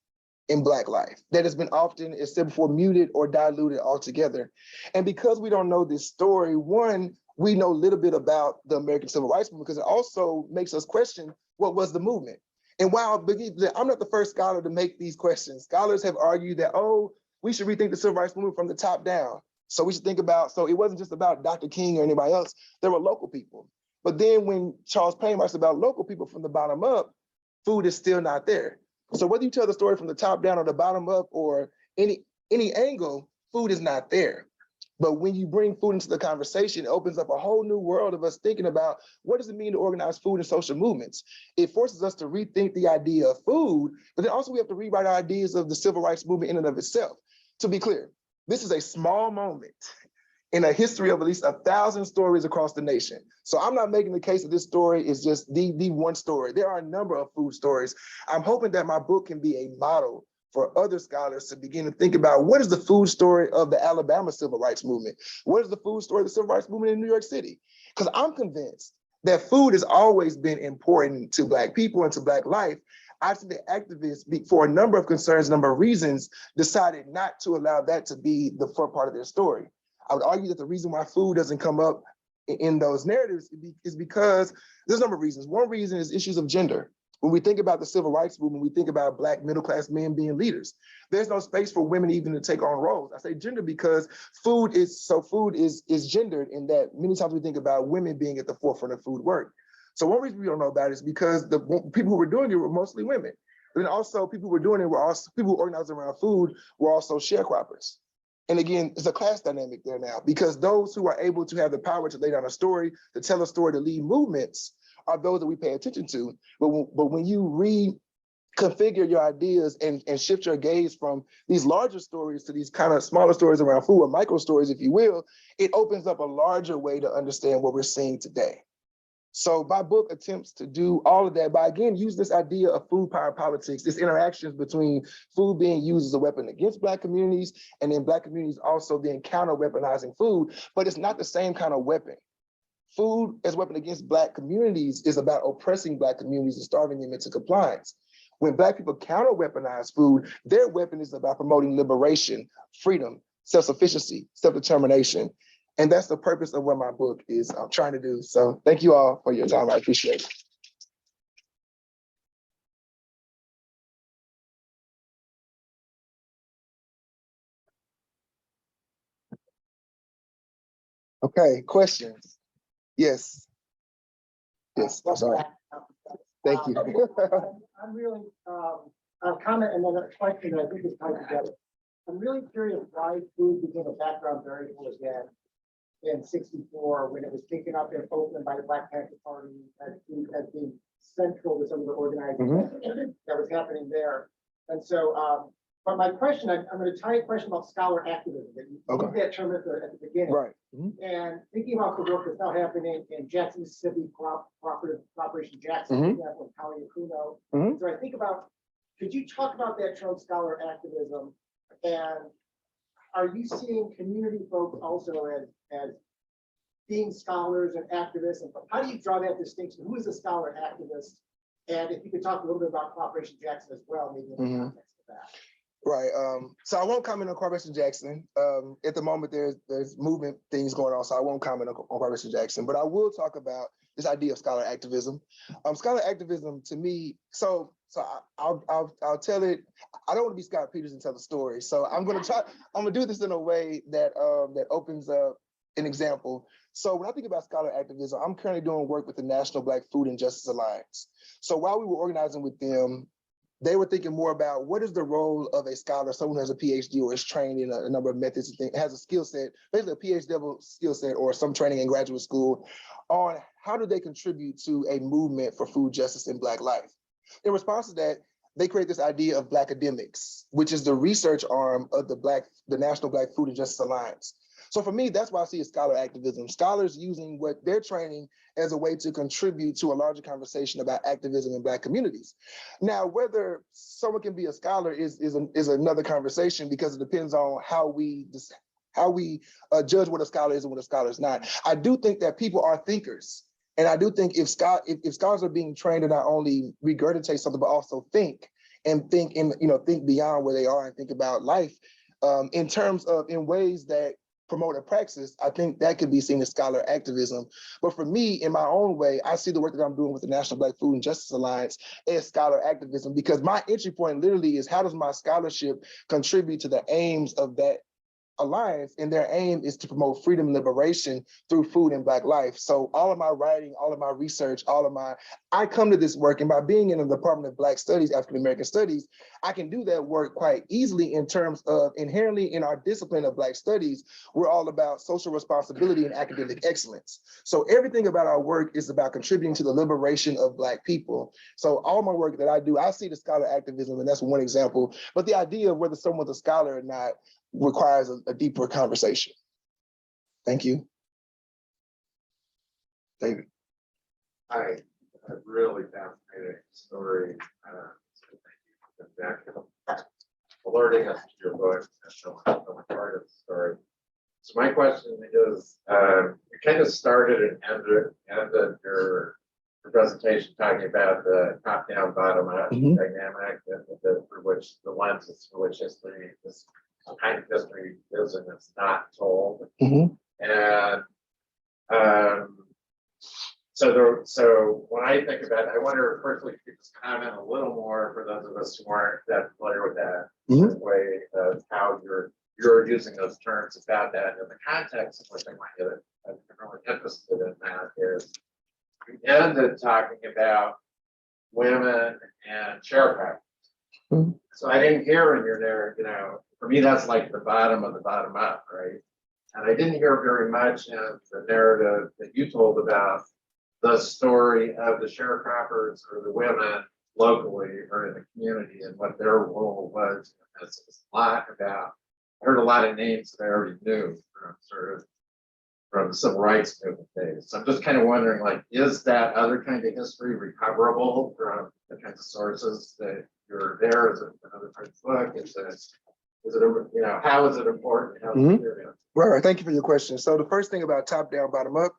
in Black life that has been often, as said before, muted or diluted altogether. And because we don't know this story, one, we know a little bit about the American Civil Rights Movement because it also makes us question what was the movement. And while I'm not the first scholar to make these questions, scholars have argued that, oh, we should rethink the Civil Rights Movement from the top down. So we should think about, so it wasn't just about Dr. King or anybody else, there were local people. But then when Charles Payne writes about local people from the bottom up, food is still not there. So whether you tell the story from the top down or the bottom up or any angle, food is not there. But when you bring food into the conversation, it opens up a whole new world of us thinking about what does it mean to organize food and social movements? It forces us to rethink the idea of food, but then also we have to rewrite our ideas of the civil rights movement in and of itself. To be clear, this is a small moment in a history of at least 1,000 stories across the nation. So I'm not making the case that this story is just the one story. There are a number of food stories. I'm hoping that my book can be a model for other scholars to begin to think about what is the food story of the Alabama civil rights movement? What is the food story of the civil rights movement in New York City? Because I'm convinced that food has always been important to Black people and to Black life. I think the activists, for a number of concerns, a number of reasons, decided not to allow that to be the front part of their story. I would argue that the reason why food doesn't come up in those narratives is because there's a number of reasons. One reason is issues of gender. When we think about the civil rights movement, we think about Black middle-class men being leaders. There's no space for women even to take on roles. I say gender because food is gendered in that many times we think about women being at the forefront of food work. So one reason we don't know about it is because the people who were doing it were mostly women. But then also people who were doing it were also, people who organized around food were also sharecroppers. And again, it's a class dynamic there now because those who are able to have the power to lay down a story, to tell a story, to lead movements are those that we pay attention to. But when you reconfigure your ideas and shift your gaze from these larger stories to these kind of smaller stories around food or micro stories, if you will, it opens up a larger way to understand what we're seeing today. So my book attempts to do all of that by, again, use this idea of food power politics, this interactions between food being used as a weapon against Black communities and then Black communities also being counter weaponizing food, but it's not the same kind of weapon. Food as a weapon against Black communities is about oppressing Black communities and starving them into compliance. When Black people counter weaponize food, their weapon is about promoting liberation, freedom, self-sufficiency, self-determination. And that's the purpose of what my book is trying to do. So thank you all for your time. I appreciate it. Okay, questions? Yes. Yes, I'm sorry. Thank you. I'm really, a comment and then a question that I think is tied together. I'm really curious why food became a background variable again in '64 when it was taken up in Oakland by the Black Panther Party as being central to some of the organizing that was happening there. And so, but my question, I'm going to tie a question about scholar activism. That you used that term at the beginning. Right. And thinking about the work that's now happening in Jackson, Mississippi, Operation Jackson, for example, County of Kuno. So I think about, could you talk about that term scholar activism? And are you seeing community folks also as being scholars and activists? And how do you draw that distinction? Who is a scholar activist? And if you could talk a little bit about Operation Jackson as well, maybe in the context of that. Right. So I won't comment on Operation Jackson. At the moment, there's movement things going on, so I won't comment on Operation Jackson. But I will talk about this idea of scholar activism. Scholar activism, to me, so I'll tell it. I don't want to be Scott Peters and tell the story. So I'm gonna do this in a way that that opens up an example. So when I think about scholar activism, I'm currently doing work with the National Black Food and Justice Alliance. So while we were organizing with them, they were thinking more about what is the role of a scholar, someone who has a PhD or is trained in a number of methods and things, has a skill set, basically a PhD level skill set or some training in graduate school, on how do they contribute to a movement for food justice in Black life. In response to that, they create this idea of Black academics, which is the research arm of the National Black Food and Justice Alliance. So for me, that's why I see as scholar activism, scholars using what they're training as a way to contribute to a larger conversation about activism in Black communities. Now, whether someone can be a scholar is another conversation because it depends on how we judge what a scholar is and what a scholar is not. I do think that people are thinkers. And I do think if scholars are being trained to not only regurgitate something, but also think beyond where they are and think about life in ways that promote a praxis, I think that could be seen as scholar activism. But for me, in my own way, I see the work that I'm doing with the National Black Food and Justice Alliance as scholar activism, because my entry point literally is, how does my scholarship contribute to the aims of that alliance? And their aim is to promote freedom and liberation through food and Black life. So all of my writing, all of my research, I come to this work, and by being in the Department of Black Studies, African American Studies, I can do that work quite easily in terms of inherently in our discipline of Black Studies, we're all about social responsibility and academic excellence. So everything about our work is about contributing to the liberation of Black people. So all my work that I do, I see the scholar activism, and that's one example. But the idea of whether someone's a scholar or not requires a deeper conversation. Thank you. David. Hi, a really fascinating story. So thank you for alerting us to your book and showing part of the story. So my question is, you kind of started and ended your presentation talking about the top-down, bottom-up dynamic, through which the lenses through which history, this kind of history is, and it's not told. And so when I think about it, I wonder, firstly, if you could just comment a little more for those of us who aren't that familiar with that way of how you're using those terms about that in the context in which I might get it. I'm really interested in that is you ended talking about women and sharecroppers. So I didn't hear in your there, for me, that's like the bottom of the bottom up, right? And I didn't hear very much in the narrative that you told about the story of the sharecroppers or the women locally or in the community and what their role was. It's a lot about, I heard a lot of names that I already knew from the civil rights movement days. So I'm just kind of wondering, like, is that other kind of history recoverable from the kinds of sources that you're there? Is it another part of the book? How is it important? How is it Right, thank you for your question. So the first thing about top down, bottom up.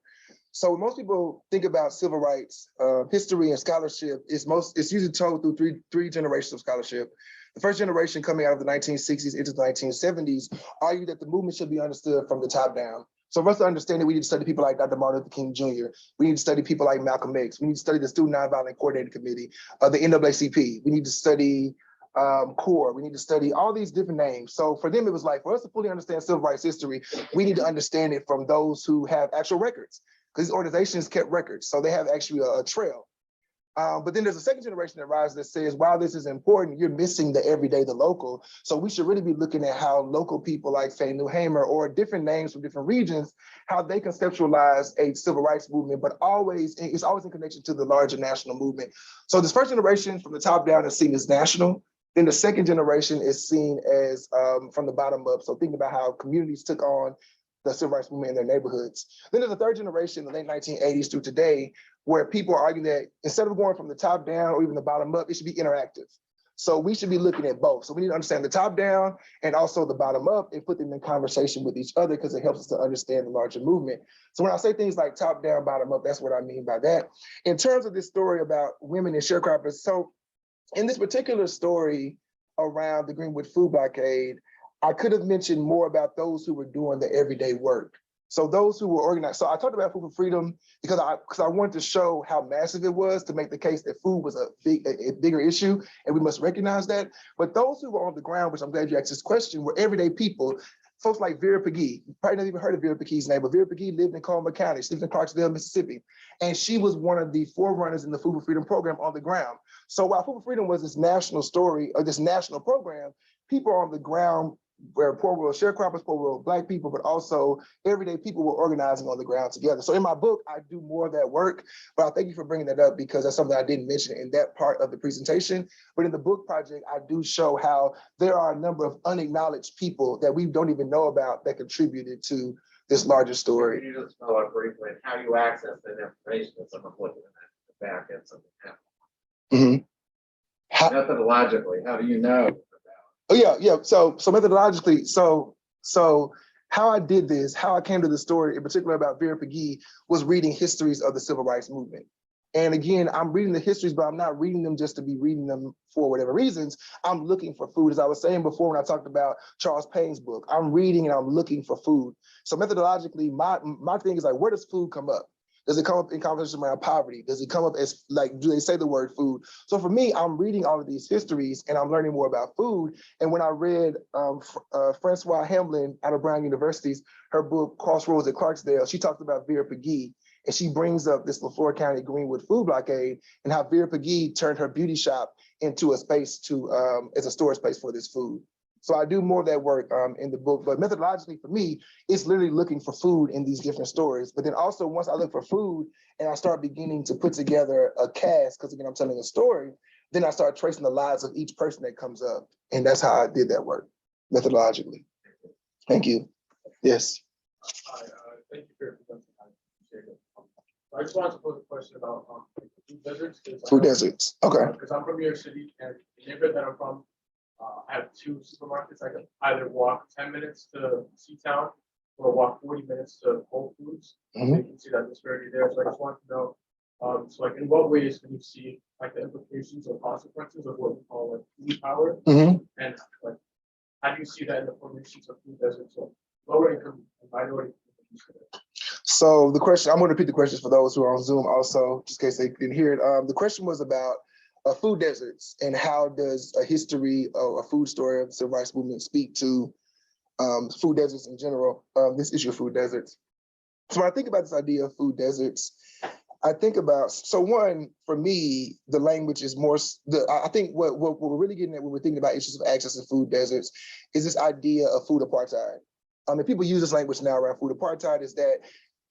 So when most people think about civil rights history and scholarship, it's usually told through three generations of scholarship. The first generation coming out of the 1960s into the 1970s argued that the movement should be understood from the top down. So for us to understand it, we need to study people like Dr. Martin Luther King Jr. We need to study people like Malcolm X. We need to study the Student Nonviolent Coordinating Committee, the NAACP. We need to study CORE. We need to study all these different names. So for them, it was like, for us to fully understand civil rights history, we need to understand it from those who have actual records, because these organizations kept records. So they have actually a trail. But then there's a second generation that rises that says, while this is important, you're missing the everyday, the local. So we should really be looking at how local people like Faye Newhamer or different names from different regions, how they conceptualize a civil rights movement, but it's always in connection to the larger national movement. So this first generation from the top down is seen as national. Then the second generation is seen as from the bottom up. So thinking about how communities took on the civil rights movement in their neighborhoods. Then there's a third generation in the late 1980s through today, where people are arguing that instead of going from the top down or even the bottom up, it should be interactive. So we should be looking at both. So we need to understand the top down and also the bottom up and put them in conversation with each other, because it helps us to understand the larger movement. So when I say things like top down, bottom up, that's what I mean by that. In terms of this story about women and sharecroppers, so in this particular story around the Greenwood food blockade, I could have mentioned more about those who were doing the everyday work. So those who were organized. So I talked about food for freedom because I wanted to show how massive it was, to make the case that food was a bigger issue, and we must recognize that. But those who were on the ground, which I'm glad you asked this question, were everyday people. Folks like Vera Peggy, you probably never even heard of Vera Peggy's name, but Vera Peggy lived in Coleman County. She lived in Clarksville, Mississippi. And she was one of the forerunners in the Food for Freedom program on the ground. So while Food for Freedom was this national story, or this national program, people on the ground where poor rural sharecroppers, poor rural Black people, but also everyday people were organizing on the ground together. So in my book, I do more of that work, but I thank you for bringing that up, because that's something I didn't mention in that part of the presentation. But in the book project, I do show how there are a number of unacknowledged people that we don't even know about that contributed to this larger story. Can you just follow up briefly how you access that information if someone's looking at the back end something happened? Methodologically, how do you know? Oh yeah. So methodologically, so how I did this, how I came to the story in particular about Vera Peggy, was reading histories of the civil rights movement. And again, I'm reading the histories, but I'm not reading them just to be reading them for whatever reasons. I'm looking for food. As I was saying before when I talked about Charles Payne's book, I'm reading and I'm looking for food. So methodologically, my thing is like, where does food come up? Does it come up in conversation around poverty? Does it come up as, like, do they say the word food? So for me, I'm reading all of these histories and I'm learning more about food. And when I read Francois Hamlin out of Brown University's, her book, Crossroads at Clarksdale, she talked about Vera Peggy. And she brings up this LaFleur County Greenwood food blockade and how Vera Peggy turned her beauty shop into a space to, as a storage space for this food. So I do more of that work in the book, but methodologically for me, it's literally looking for food in these different stories. But then also once I look for food and I start beginning to put together a cast, because again, I'm telling a story, then I start tracing the lives of each person that comes up. And that's how I did that work methodologically. Thank you. Yes. Thank you for your presentation. I appreciate it. I just wanted to pose a question about food deserts. Food deserts, okay. Because I'm from New York City, and the neighborhood that I'm from, I have 2 supermarkets. I can either walk 10 minutes to Seatown or walk 40 minutes to Whole Foods. Mhm. You can see that disparity there. So I just want to know, so like in what ways can you see like the implications or consequences of what we call like food power? Mhm. And like, how do you see that in the formations of food deserts? So lower income and minority communities? So the question, I'm going to repeat the questions for those who are on Zoom also, just in case they didn't hear it. The question was about food deserts and how does a history of a food story of the civil rights movement speak to food deserts in general, this issue of food deserts. So when I think about this idea of food deserts, I think about, so one, for me, the language is more, I think what we're really getting at when we're thinking about issues of access to food deserts is this idea of food apartheid. And people use this language now around food apartheid is that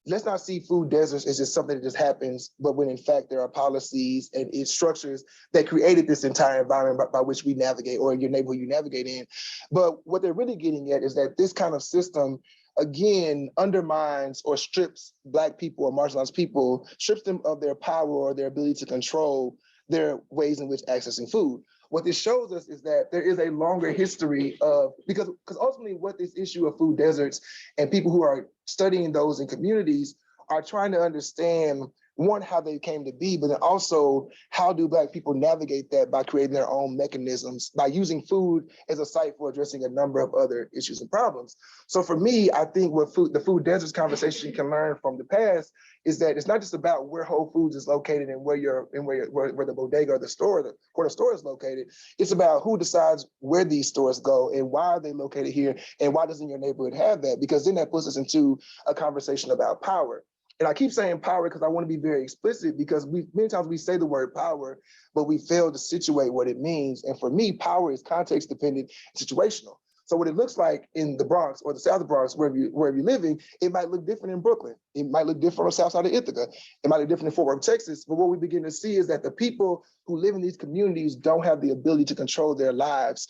let's not see food deserts as just something that just happens, but when in fact there are policies and its structures that created this entire environment by which we navigate, or in your neighborhood you navigate in. But what they're really getting at is that this kind of system, again, undermines or strips Black people or marginalized people, strips them of their power or their ability to control their ways in which accessing food. What this shows us is that there is a longer history of, because ultimately what this issue of food deserts and people who are studying those in communities are trying to understand, one, how they came to be, but then also how do Black people navigate that by creating their own mechanisms, by using food as a site for addressing a number of other issues and problems. So for me, I think what the food deserts conversation can learn from the past is that it's not just about where Whole Foods is located and where the bodega or the store, the corner store is located. It's about who decides where these stores go and why are they located here and why doesn't your neighborhood have that? Because then that puts us into a conversation about power. And I keep saying power because I want to be very explicit, because many times we say the word power, but we fail to situate what it means. And for me, power is context dependent, situational. So what it looks like in the Bronx or the South of Bronx, wherever you're living, it might look different in Brooklyn. It might look different on the South side of Ithaca. It might look different in Fort Worth, Texas. But what we begin to see is that the people who live in these communities don't have the ability to control their lives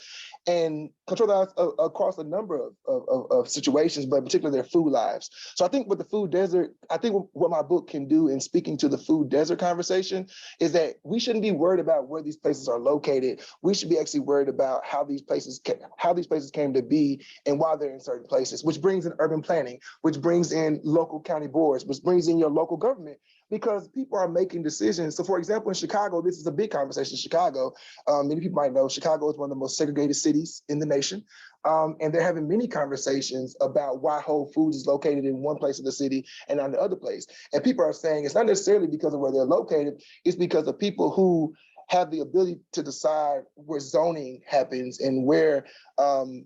and control that across a number of situations, but in particular their food lives. So I think with the food desert, I think what my book can do in speaking to the food desert conversation is that we shouldn't be worried about where these places are located. We should be actually worried about how these places came to be and why they're in certain places, which brings in urban planning, which brings in local county boards, which brings in your local government, because people are making decisions. So for example, in Chicago, this is a big conversation in Chicago. Many people might know Chicago is one of the most segregated cities in the nation. And they're having many conversations about why Whole Foods is located in one place of the city and not the other place. And people are saying it's not necessarily because of where they're located, it's because of people who have the ability to decide where zoning happens and where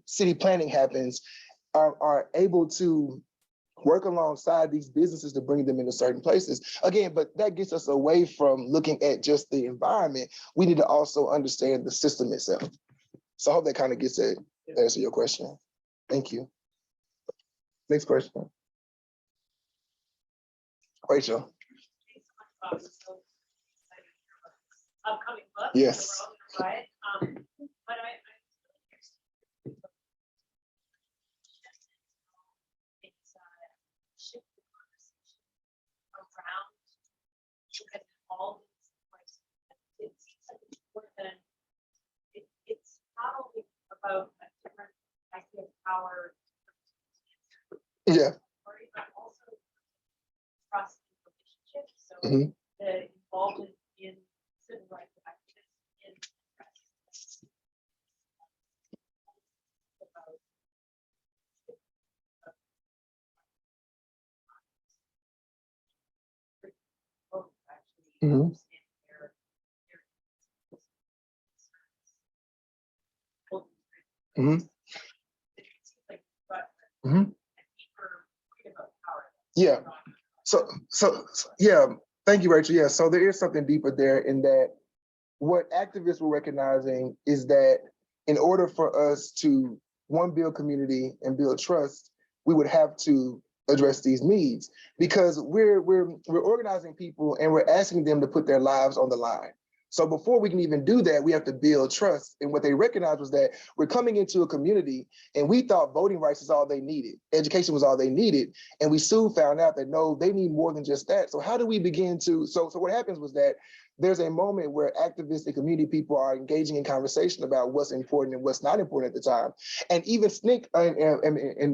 city planning happens are able to work alongside these businesses to bring them into certain places. Again, but that gets us away from looking at just the environment. We need to also understand the system itself. So I hope that kind of gets to answer your question. Thank you. Next question. Rachel. Upcoming book. Yes. So we're all gonna buy it. But I shift the conversation around and all these places. It seems like it's more than it's not only about a different idea of power, Yeah. but also trust and relationships. So Mhm. the involved in civil rights activism in about actually Mhm. understand their Mhm. it seems like but Mhm. deeper freedom of power. Yeah. Yeah, thank you, Rachel. Yeah, so there is something deeper there in that what activists were recognizing is that in order for us to, one, build community and build trust, we would have to address these needs because we're organizing people and we're asking them to put their lives on the line. So before we can even do that, we have to build trust. And what they recognized was that we're coming into a community and we thought voting rights is all they needed. Education was all they needed. And we soon found out that no, they need more than just that. So how do we begin to, so what happens was that there's a moment where activists and community people are engaging in conversation about what's important and what's not important at the time. And even SNCC,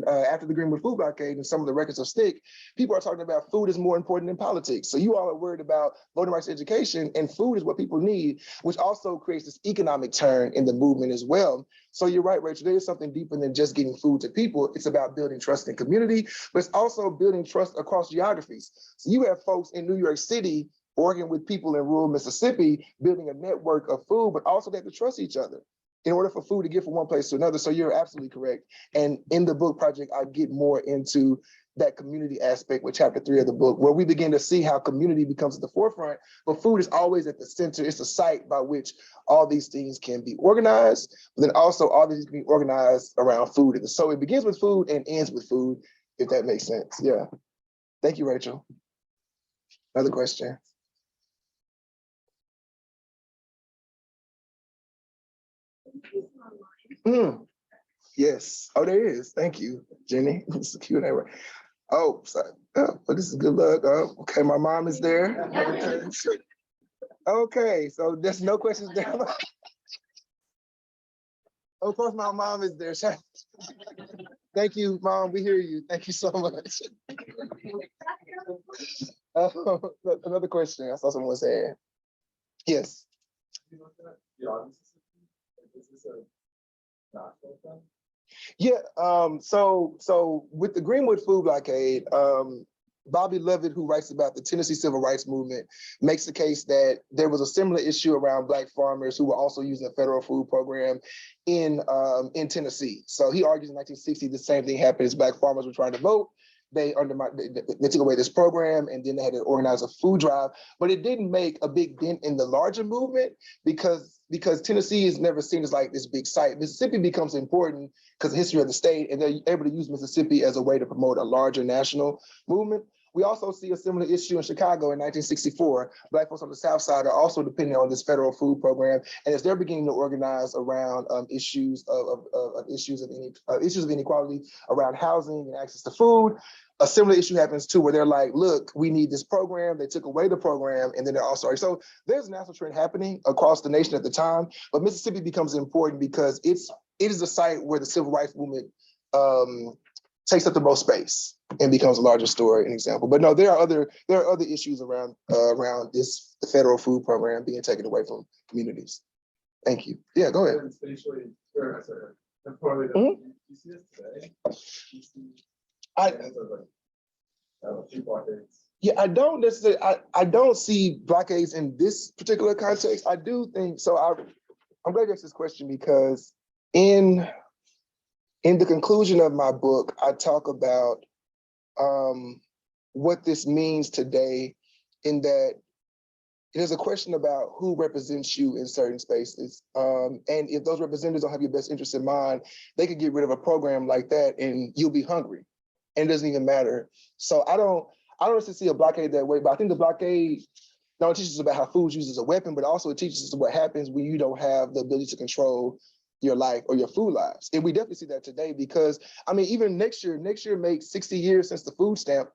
after the Greenwood food blockade and some of the records of SNCC, people are talking about food is more important than politics. So you all are worried about voting rights education, and food is what people need, which also creates this economic turn in the movement as well. So you're right, Rachel, there is something deeper than just getting food to people. It's about building trust in community, but it's also building trust across geographies. So you have folks in New York City working with people in rural Mississippi, building a network of food, but also they have to trust each other in order for food to get from one place to another. So you're absolutely correct. And in the book project, I get more into that community aspect with chapter 3 of the book, where we begin to see how community becomes at the forefront, but food is always at the center. It's the site by which all these things can be organized, but then also all these can be organized around food. And so it begins with food and ends with food, if that makes sense. Yeah. Thank you, Rachel. Another question. Yes. Oh, there is. Thank you, Jenny. This is Q&A. Oh, sorry. Oh, but this is good luck. Oh, okay, my mom is there. Okay, so there's no questions there. Of course, my mom is there. Thank you, Mom. We hear you. Thank you so much. Another question. I saw someone was saying. Yes. Yeah, so with the Greenwood food blockade, Bobby Lovett, who writes about the Tennessee Civil Rights Movement, makes the case that there was a similar issue around Black farmers who were also using a federal food program in Tennessee. So he argues in 1960, the same thing happened as Black farmers were trying to vote. They took away this program, and then they had to organize a food drive, but it didn't make a big dent in the larger movement because Tennessee is never seen as like this big site. Mississippi becomes important because of the history of the state, and they're able to use Mississippi as a way to promote a larger national movement. We also see a similar issue in Chicago in 1964. Black folks on the South Side are also dependent on this federal food program, and as they're beginning to organize around issues of inequality around housing and access to food, a similar issue happens too, where they're like, look, we need this program. They took away the program, and then they're also, so there's a national trend happening across the nation at the time, but Mississippi becomes important because it is a site where the civil rights movement takes up the most space and becomes a larger story, an example. But no, there are other issues around this federal food program being taken away from communities. Thank you. Yeah, go ahead. Yeah, I don't necessarily. I don't see blockades in this particular context. I do think so. I'm glad you asked this question because in the conclusion of my book, I talk about what this means today, in that there's a question about who represents you in certain spaces. And if those representatives don't have your best interest in mind, they could get rid of a program like that and you'll be hungry. And it doesn't even matter. So I don't necessarily see a blockade that way, but I think the blockade not only teaches us about how food is used as a weapon, but also it teaches us what happens when you don't have the ability to control your life or your food lives. And we definitely see that today because, I mean, even next year makes 60 years since the Food Stamp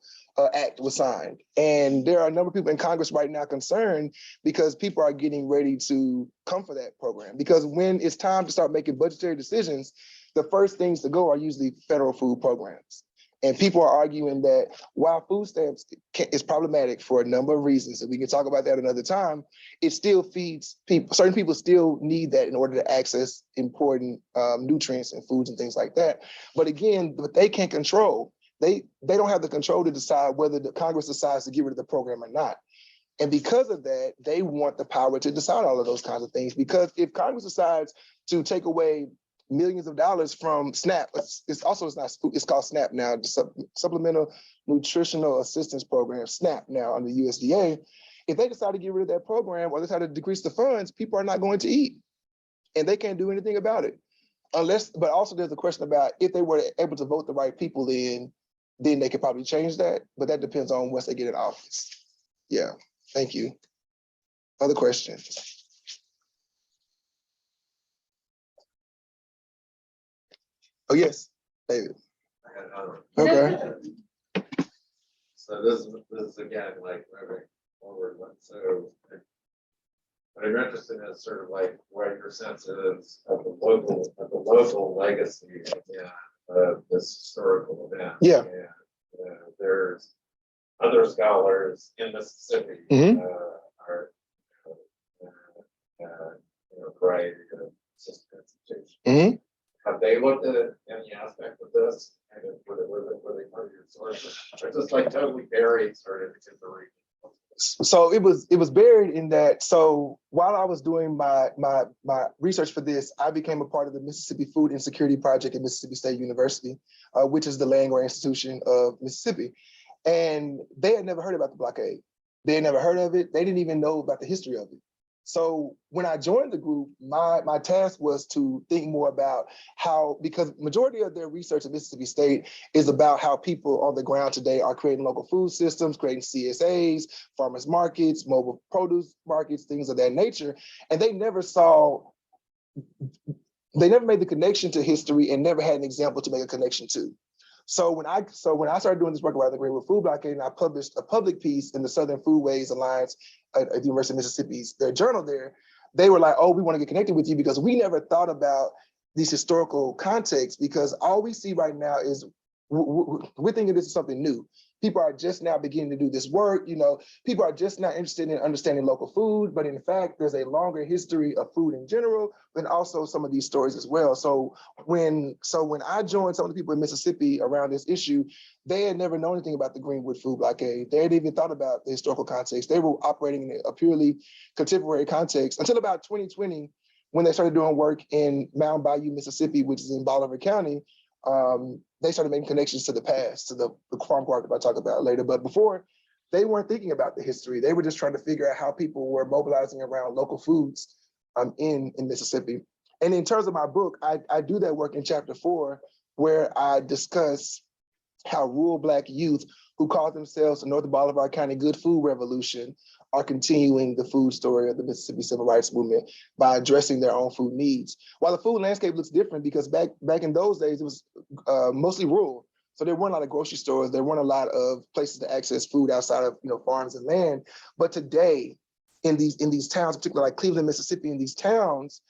Act was signed. And there are a number of people in Congress right now concerned because people are getting ready to come for that program. Because when it's time to start making budgetary decisions, the first things to go are usually federal food programs. And people are arguing that while food stamps is problematic for a number of reasons, and we can talk about that another time, it still feeds people. Certain people still need that in order to access important nutrients and foods and things like that. But again, what they can't control, they don't have the control to decide whether the Congress decides to get rid of the program or not. And because of that, they want the power to decide all of those kinds of things. Because if Congress decides to take away millions of dollars from SNAP, it's called SNAP now, the Supplemental Nutritional Assistance Program, SNAP now under USDA. If they decide to get rid of that program or they decide to decrease the funds, people are not going to eat, and they can't do anything about it. But also there's a question about if they were able to vote the right people in, then they could probably change that. But that depends on once they get in office. Yeah. Thank you. Other questions? Oh, yes, David. I got another. Okay. So this is again, like moving forward, so what I'm interested in is sort of like what your sense is of the local legacy of this historical event. Yeah. And there's other scholars in Mississippi are great system institutions. Have they looked at any aspect of this? And were they part of your sources? Or just like totally buried sort of in the region? So it was buried in that. So while I was doing my research for this, I became a part of the Mississippi Food Insecurity Project at Mississippi State University, which is the land-grant institution of Mississippi. And they had never heard about the blockade. They had never heard of it. They didn't even know about the history of it. So when I joined the group, my task was to think more about how, because majority of their research at Mississippi State is about how people on the ground today are creating local food systems, creating CSAs, farmers markets, mobile produce markets, things of that nature. And they never made the connection to history and never had an example to make a connection to. So when I started doing this work around the Greenwood food blockade, and I published a public piece in the Southern Foodways Alliance at the University of Mississippi's, their journal there, they were like, oh, we want to get connected with you because we never thought about these historical contexts, because all we see right now is we're thinking this is something new. People are just now beginning to do this work. People are just now interested in understanding local food, but in fact, there's a longer history of food in general, and also some of these stories as well. So when I joined some of the people in Mississippi around this issue, they had never known anything about the Greenwood food blockade. They hadn't even thought about the historical context. They were operating in a purely contemporary context until about 2020, when they started doing work in Mound Bayou, Mississippi, which is in Bolivar County. They started making connections to the past, to the farm cooperative I'll talk about later. But before, they weren't thinking about the history. They were just trying to figure out how people were mobilizing around local foods in Mississippi. And in terms of my book, I do that work in chapter 4, where I discuss how rural Black youth who call themselves the North Bolivar County Good Food Revolution are continuing the food story of the Mississippi Civil Rights Movement by addressing their own food needs. While the food landscape looks different, because back in those days, it was mostly rural. So there weren't a lot of grocery stores. There weren't a lot of places to access food outside of farms and land. But today, in these towns, particularly like Cleveland, Mississippi, in these towns,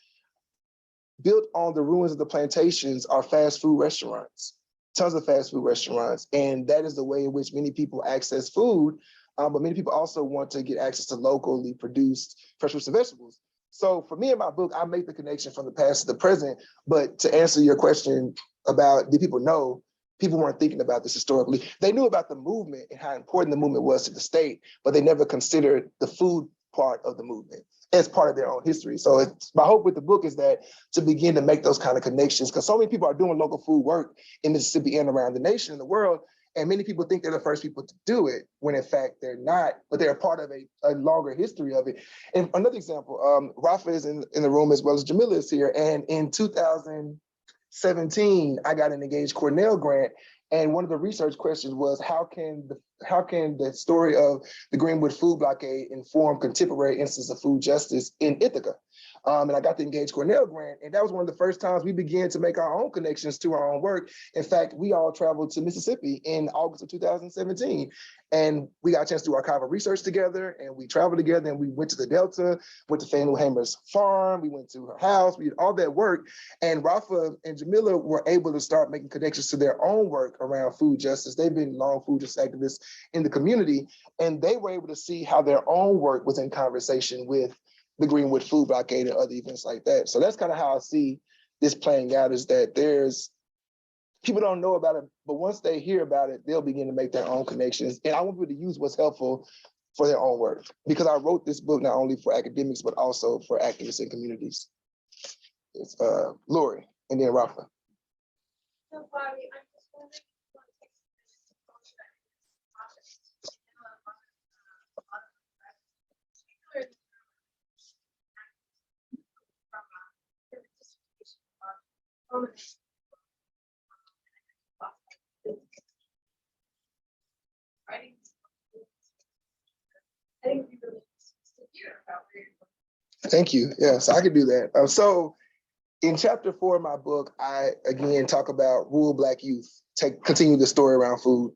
built on the ruins of the plantations are fast food restaurants, tons of fast food restaurants. And that is the way in which many people access food. But many people also want to get access to locally produced fresh fruits and vegetables. So for me in my book, I make the connection from the past to the present. But to answer your question about did people know, people weren't thinking about this historically. They knew about the movement and how important the movement was to the state, but they never considered the food part of the movement as part of their own history. So my hope with the book is that to begin to make those kind of connections, because so many people are doing local food work in Mississippi and around the nation and the world. And many people think they're the first people to do it, when in fact they're not, but they're a part of a longer history of it. And another example, Rafa is in the room as well as Jamila is here. And in 2017, I got an Engaged Cornell grant. And one of the research questions was, how can the story of the Greenwood food blockade inform contemporary instances of food justice in Ithaca? And I got the Engaged Cornell grant, and that was one of the first times we began to make our own connections to our own work. In fact, we all traveled to Mississippi in August of 2017, and we got a chance to do archival research together, and we traveled together, and we went to the Delta, went to Fannie Lou Hamer's farm, we went to her house, we did all that work, and Rafa and Jamila were able to start making connections to their own work work around food justice. They've been long food justice activists in the community, and they were able to see how their own work was in conversation with the Greenwood food blockade and other events like that. So that's kind of how I see this playing out, is that people don't know about it, but once they hear about it, they'll begin to make their own connections. And I want people to use what's helpful for their own work, because I wrote this book not only for academics, but also for activists and communities. It's Lori, and then Rafa. So Bobby, I'm just wondering if you want to take some minutes to talk about this topic. Particularly from the distribution of elements. Writing. I think we really to hear about where you're going. Thank you. Yeah, so I could do that. So in chapter 4 of my book, I again talk about rural Black youth, continue the story around food.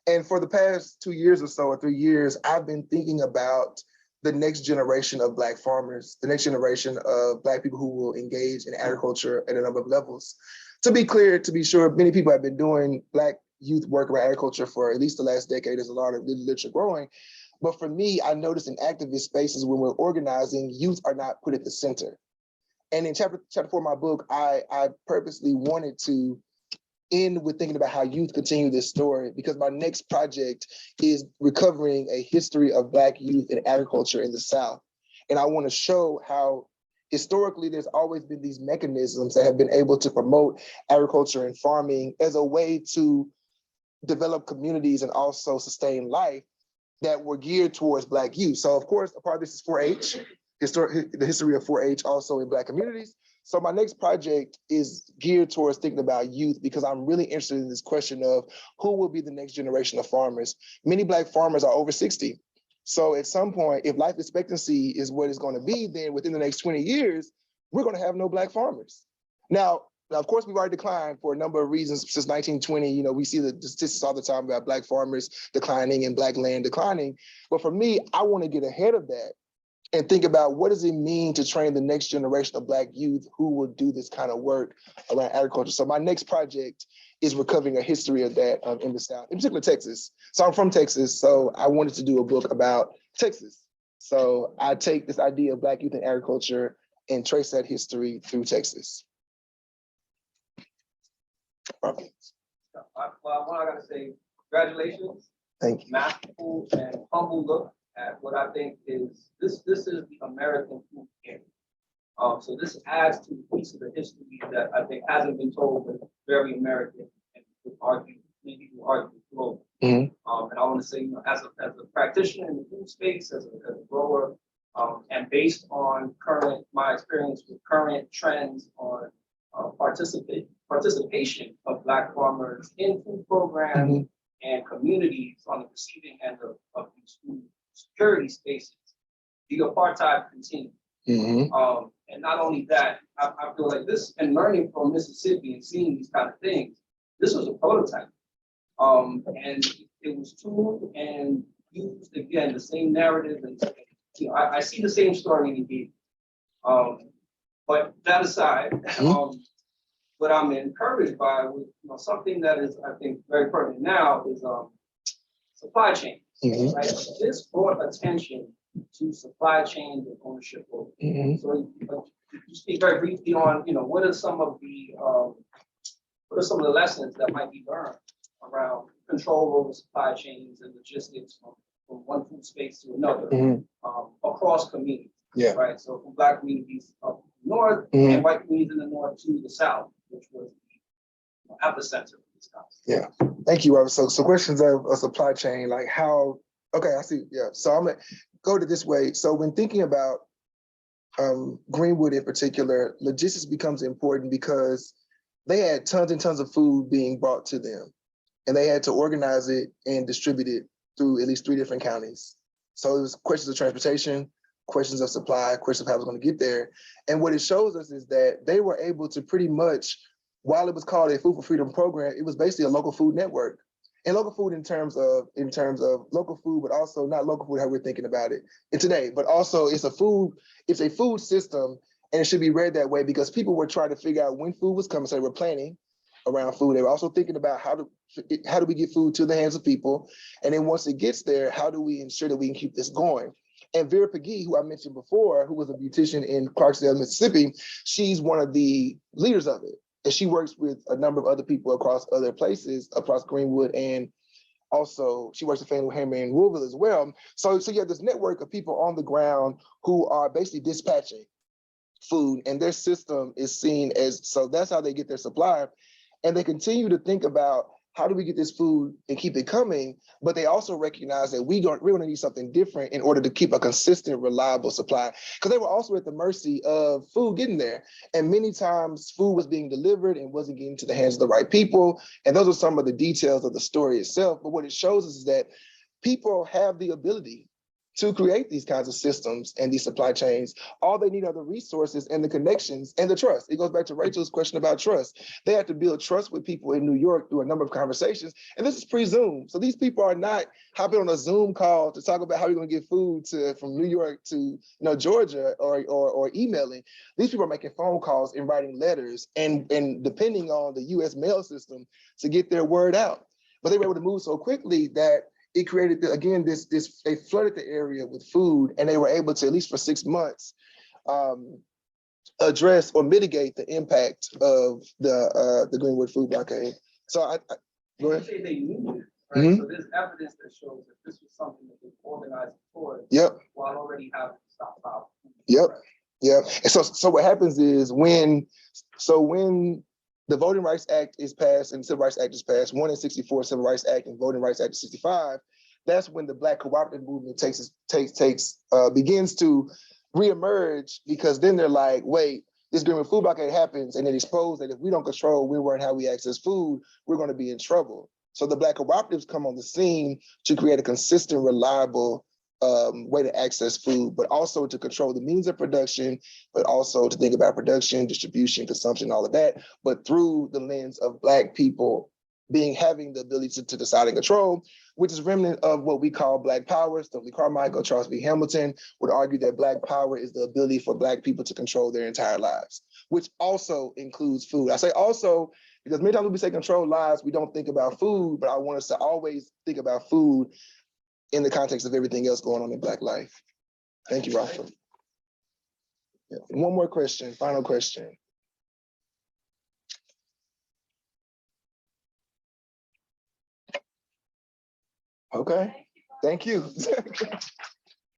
And for the past 2 years or so, or 3 years, I've been thinking about the next generation of Black farmers, the next generation of Black people who will engage in agriculture at a number of levels. To be clear, to be sure, many people have been doing Black youth work around agriculture for at least the last decade. There's a lot of literature growing. But for me, I noticed in activist spaces when we're organizing, youth are not put at the center. And in chapter 4 of my book, I purposely wanted to end with thinking about how youth continue this story, because my next project is recovering a history of Black youth in agriculture in the South. And I want to show how historically there's always been these mechanisms that have been able to promote agriculture and farming as a way to develop communities and also sustain life that were geared towards Black youth. So of course, a part of this is 4-H, the history of 4-H also in Black communities. So my next project is geared towards thinking about youth, because I'm really interested in this question of who will be the next generation of farmers. Many Black farmers are over 60. So at some point, if life expectancy is what it's going to be, then within the next 20 years, we're going to have no Black farmers. Now, of course, we've already declined for a number of reasons since 1920. You know, we see the statistics all the time about Black farmers declining and Black land declining. But for me, I want to get ahead of that and think about what does it mean to train the next generation of Black youth who will do this kind of work around agriculture. So my next project is recovering a history of that in the South, in particular Texas. So I'm from Texas, so I wanted to do a book about Texas. So I take this idea of Black youth in agriculture and trace that history through Texas. Okay. Well, I gotta say, congratulations. Thank you. Masterful and humble look at what I think is this is the American food game. So this adds to a piece of the history that I think hasn't been told, but very American, and would argue, maybe would argue global. And I want to say, you know, as a practitioner in the food space, as a grower, and based on my experience with current trends on participation of Black farmers in food programs and communities on the receiving end of these food security spaces, the apartheid continues. And not only that, I feel like this, and learning from Mississippi and seeing these kind of things, this was a prototype. And it was tuned and used again, the same narrative. And you know, I see the same story in the but that aside, what I'm encouraged by with something that is, I think, very pertinent now is supply chain. Right? This brought attention to supply chain and ownership. So you speak very briefly on, what are some of the lessons that might be learned around control over supply chains and logistics from one food space to another across communities. Yeah. Right. So from Black communities up north and white communities in the north to the south, which was the epicenter of this concept. Yeah. Thank you, Robert. So questions of a supply chain, like how, okay, I see. Yeah. So I'm gonna go to this way. So when thinking about Greenwood in particular, logistics becomes important because they had tons and tons of food being brought to them, and they had to organize it and distribute it through at least 3 different counties. So it was questions of transportation, questions of supply, questions of how it was going to get there. And what it shows us is that they were able to pretty much, while it was called a Food for Freedom program, it was basically a local food network. And local food in terms of local food, but also not local food how we're thinking about it today, but also it's a food system, and it should be read that way because people were trying to figure out when food was coming, so they were planning. around food. They were also thinking about how do we get food to the hands of people? And then once it gets there, how do we ensure that we can keep this going? And Vera Pagee, who I mentioned before, who was a beautician in Clarksdale, Mississippi, she's one of the leaders of it. And she works with a number of other people across other places, across Greenwood, and also she works with Fannie Hammer in Louisville as well. So you have this network of people on the ground who are basically dispatching food, and their system is seen as, so that's how they get their supply. And they continue to think about how do we get this food and keep it coming, but they also recognize that we're gonna need something different in order to keep a consistent, reliable supply. Because they were also at the mercy of food getting there. And many times food was being delivered and wasn't getting to the hands of the right people. And those are some of the details of the story itself. But what it shows us is that people have the ability to create these kinds of systems and these supply chains. All they need are the resources and the connections and the trust. It goes back to Rachel's question about trust. They have to build trust with people in New York through a number of conversations. And this is pre-Zoom. So these people are not hopping on a Zoom call to talk about how you're gonna get food from New York to Georgia or emailing. These people are making phone calls and writing letters and depending on the US mail system to get their word out. But they were able to move so quickly that it created, again, they flooded the area with food, and they were able to, at least for 6 months, address or mitigate the impact of the Greenwood food blockade. So go ahead. Say they knew it, right? So there's evidence that shows that this was something that they organized for. Yep. While already having stockpile. Yep. Yep. And so what happens is when the Voting Rights Act is passed and the Civil Rights Act is passed, one in 64 Civil Rights Act and Voting Rights Act is 65, that's when the Black cooperative movement begins to reemerge, because then they're like, wait, this Greenwood food blockade happens, and it exposed that if we don't control where and how we access food, we're going to be in trouble. So the Black cooperatives come on the scene to create a consistent, reliable way to access food, but also to control the means of production, but also to think about production, distribution, consumption, all of that, but through the lens of Black people having the ability to decide and control, which is remnant of what we call Black power. Stokely Carmichael, Charles B. Hamilton would argue that Black power is the ability for Black people to control their entire lives, which also includes food. I say also because many times when we say control lives, we don't think about food, but I want us to always think about food in the context of everything else going on in Black life. Thank you, Rafa. Yeah. One more question, final question. Okay, thank you.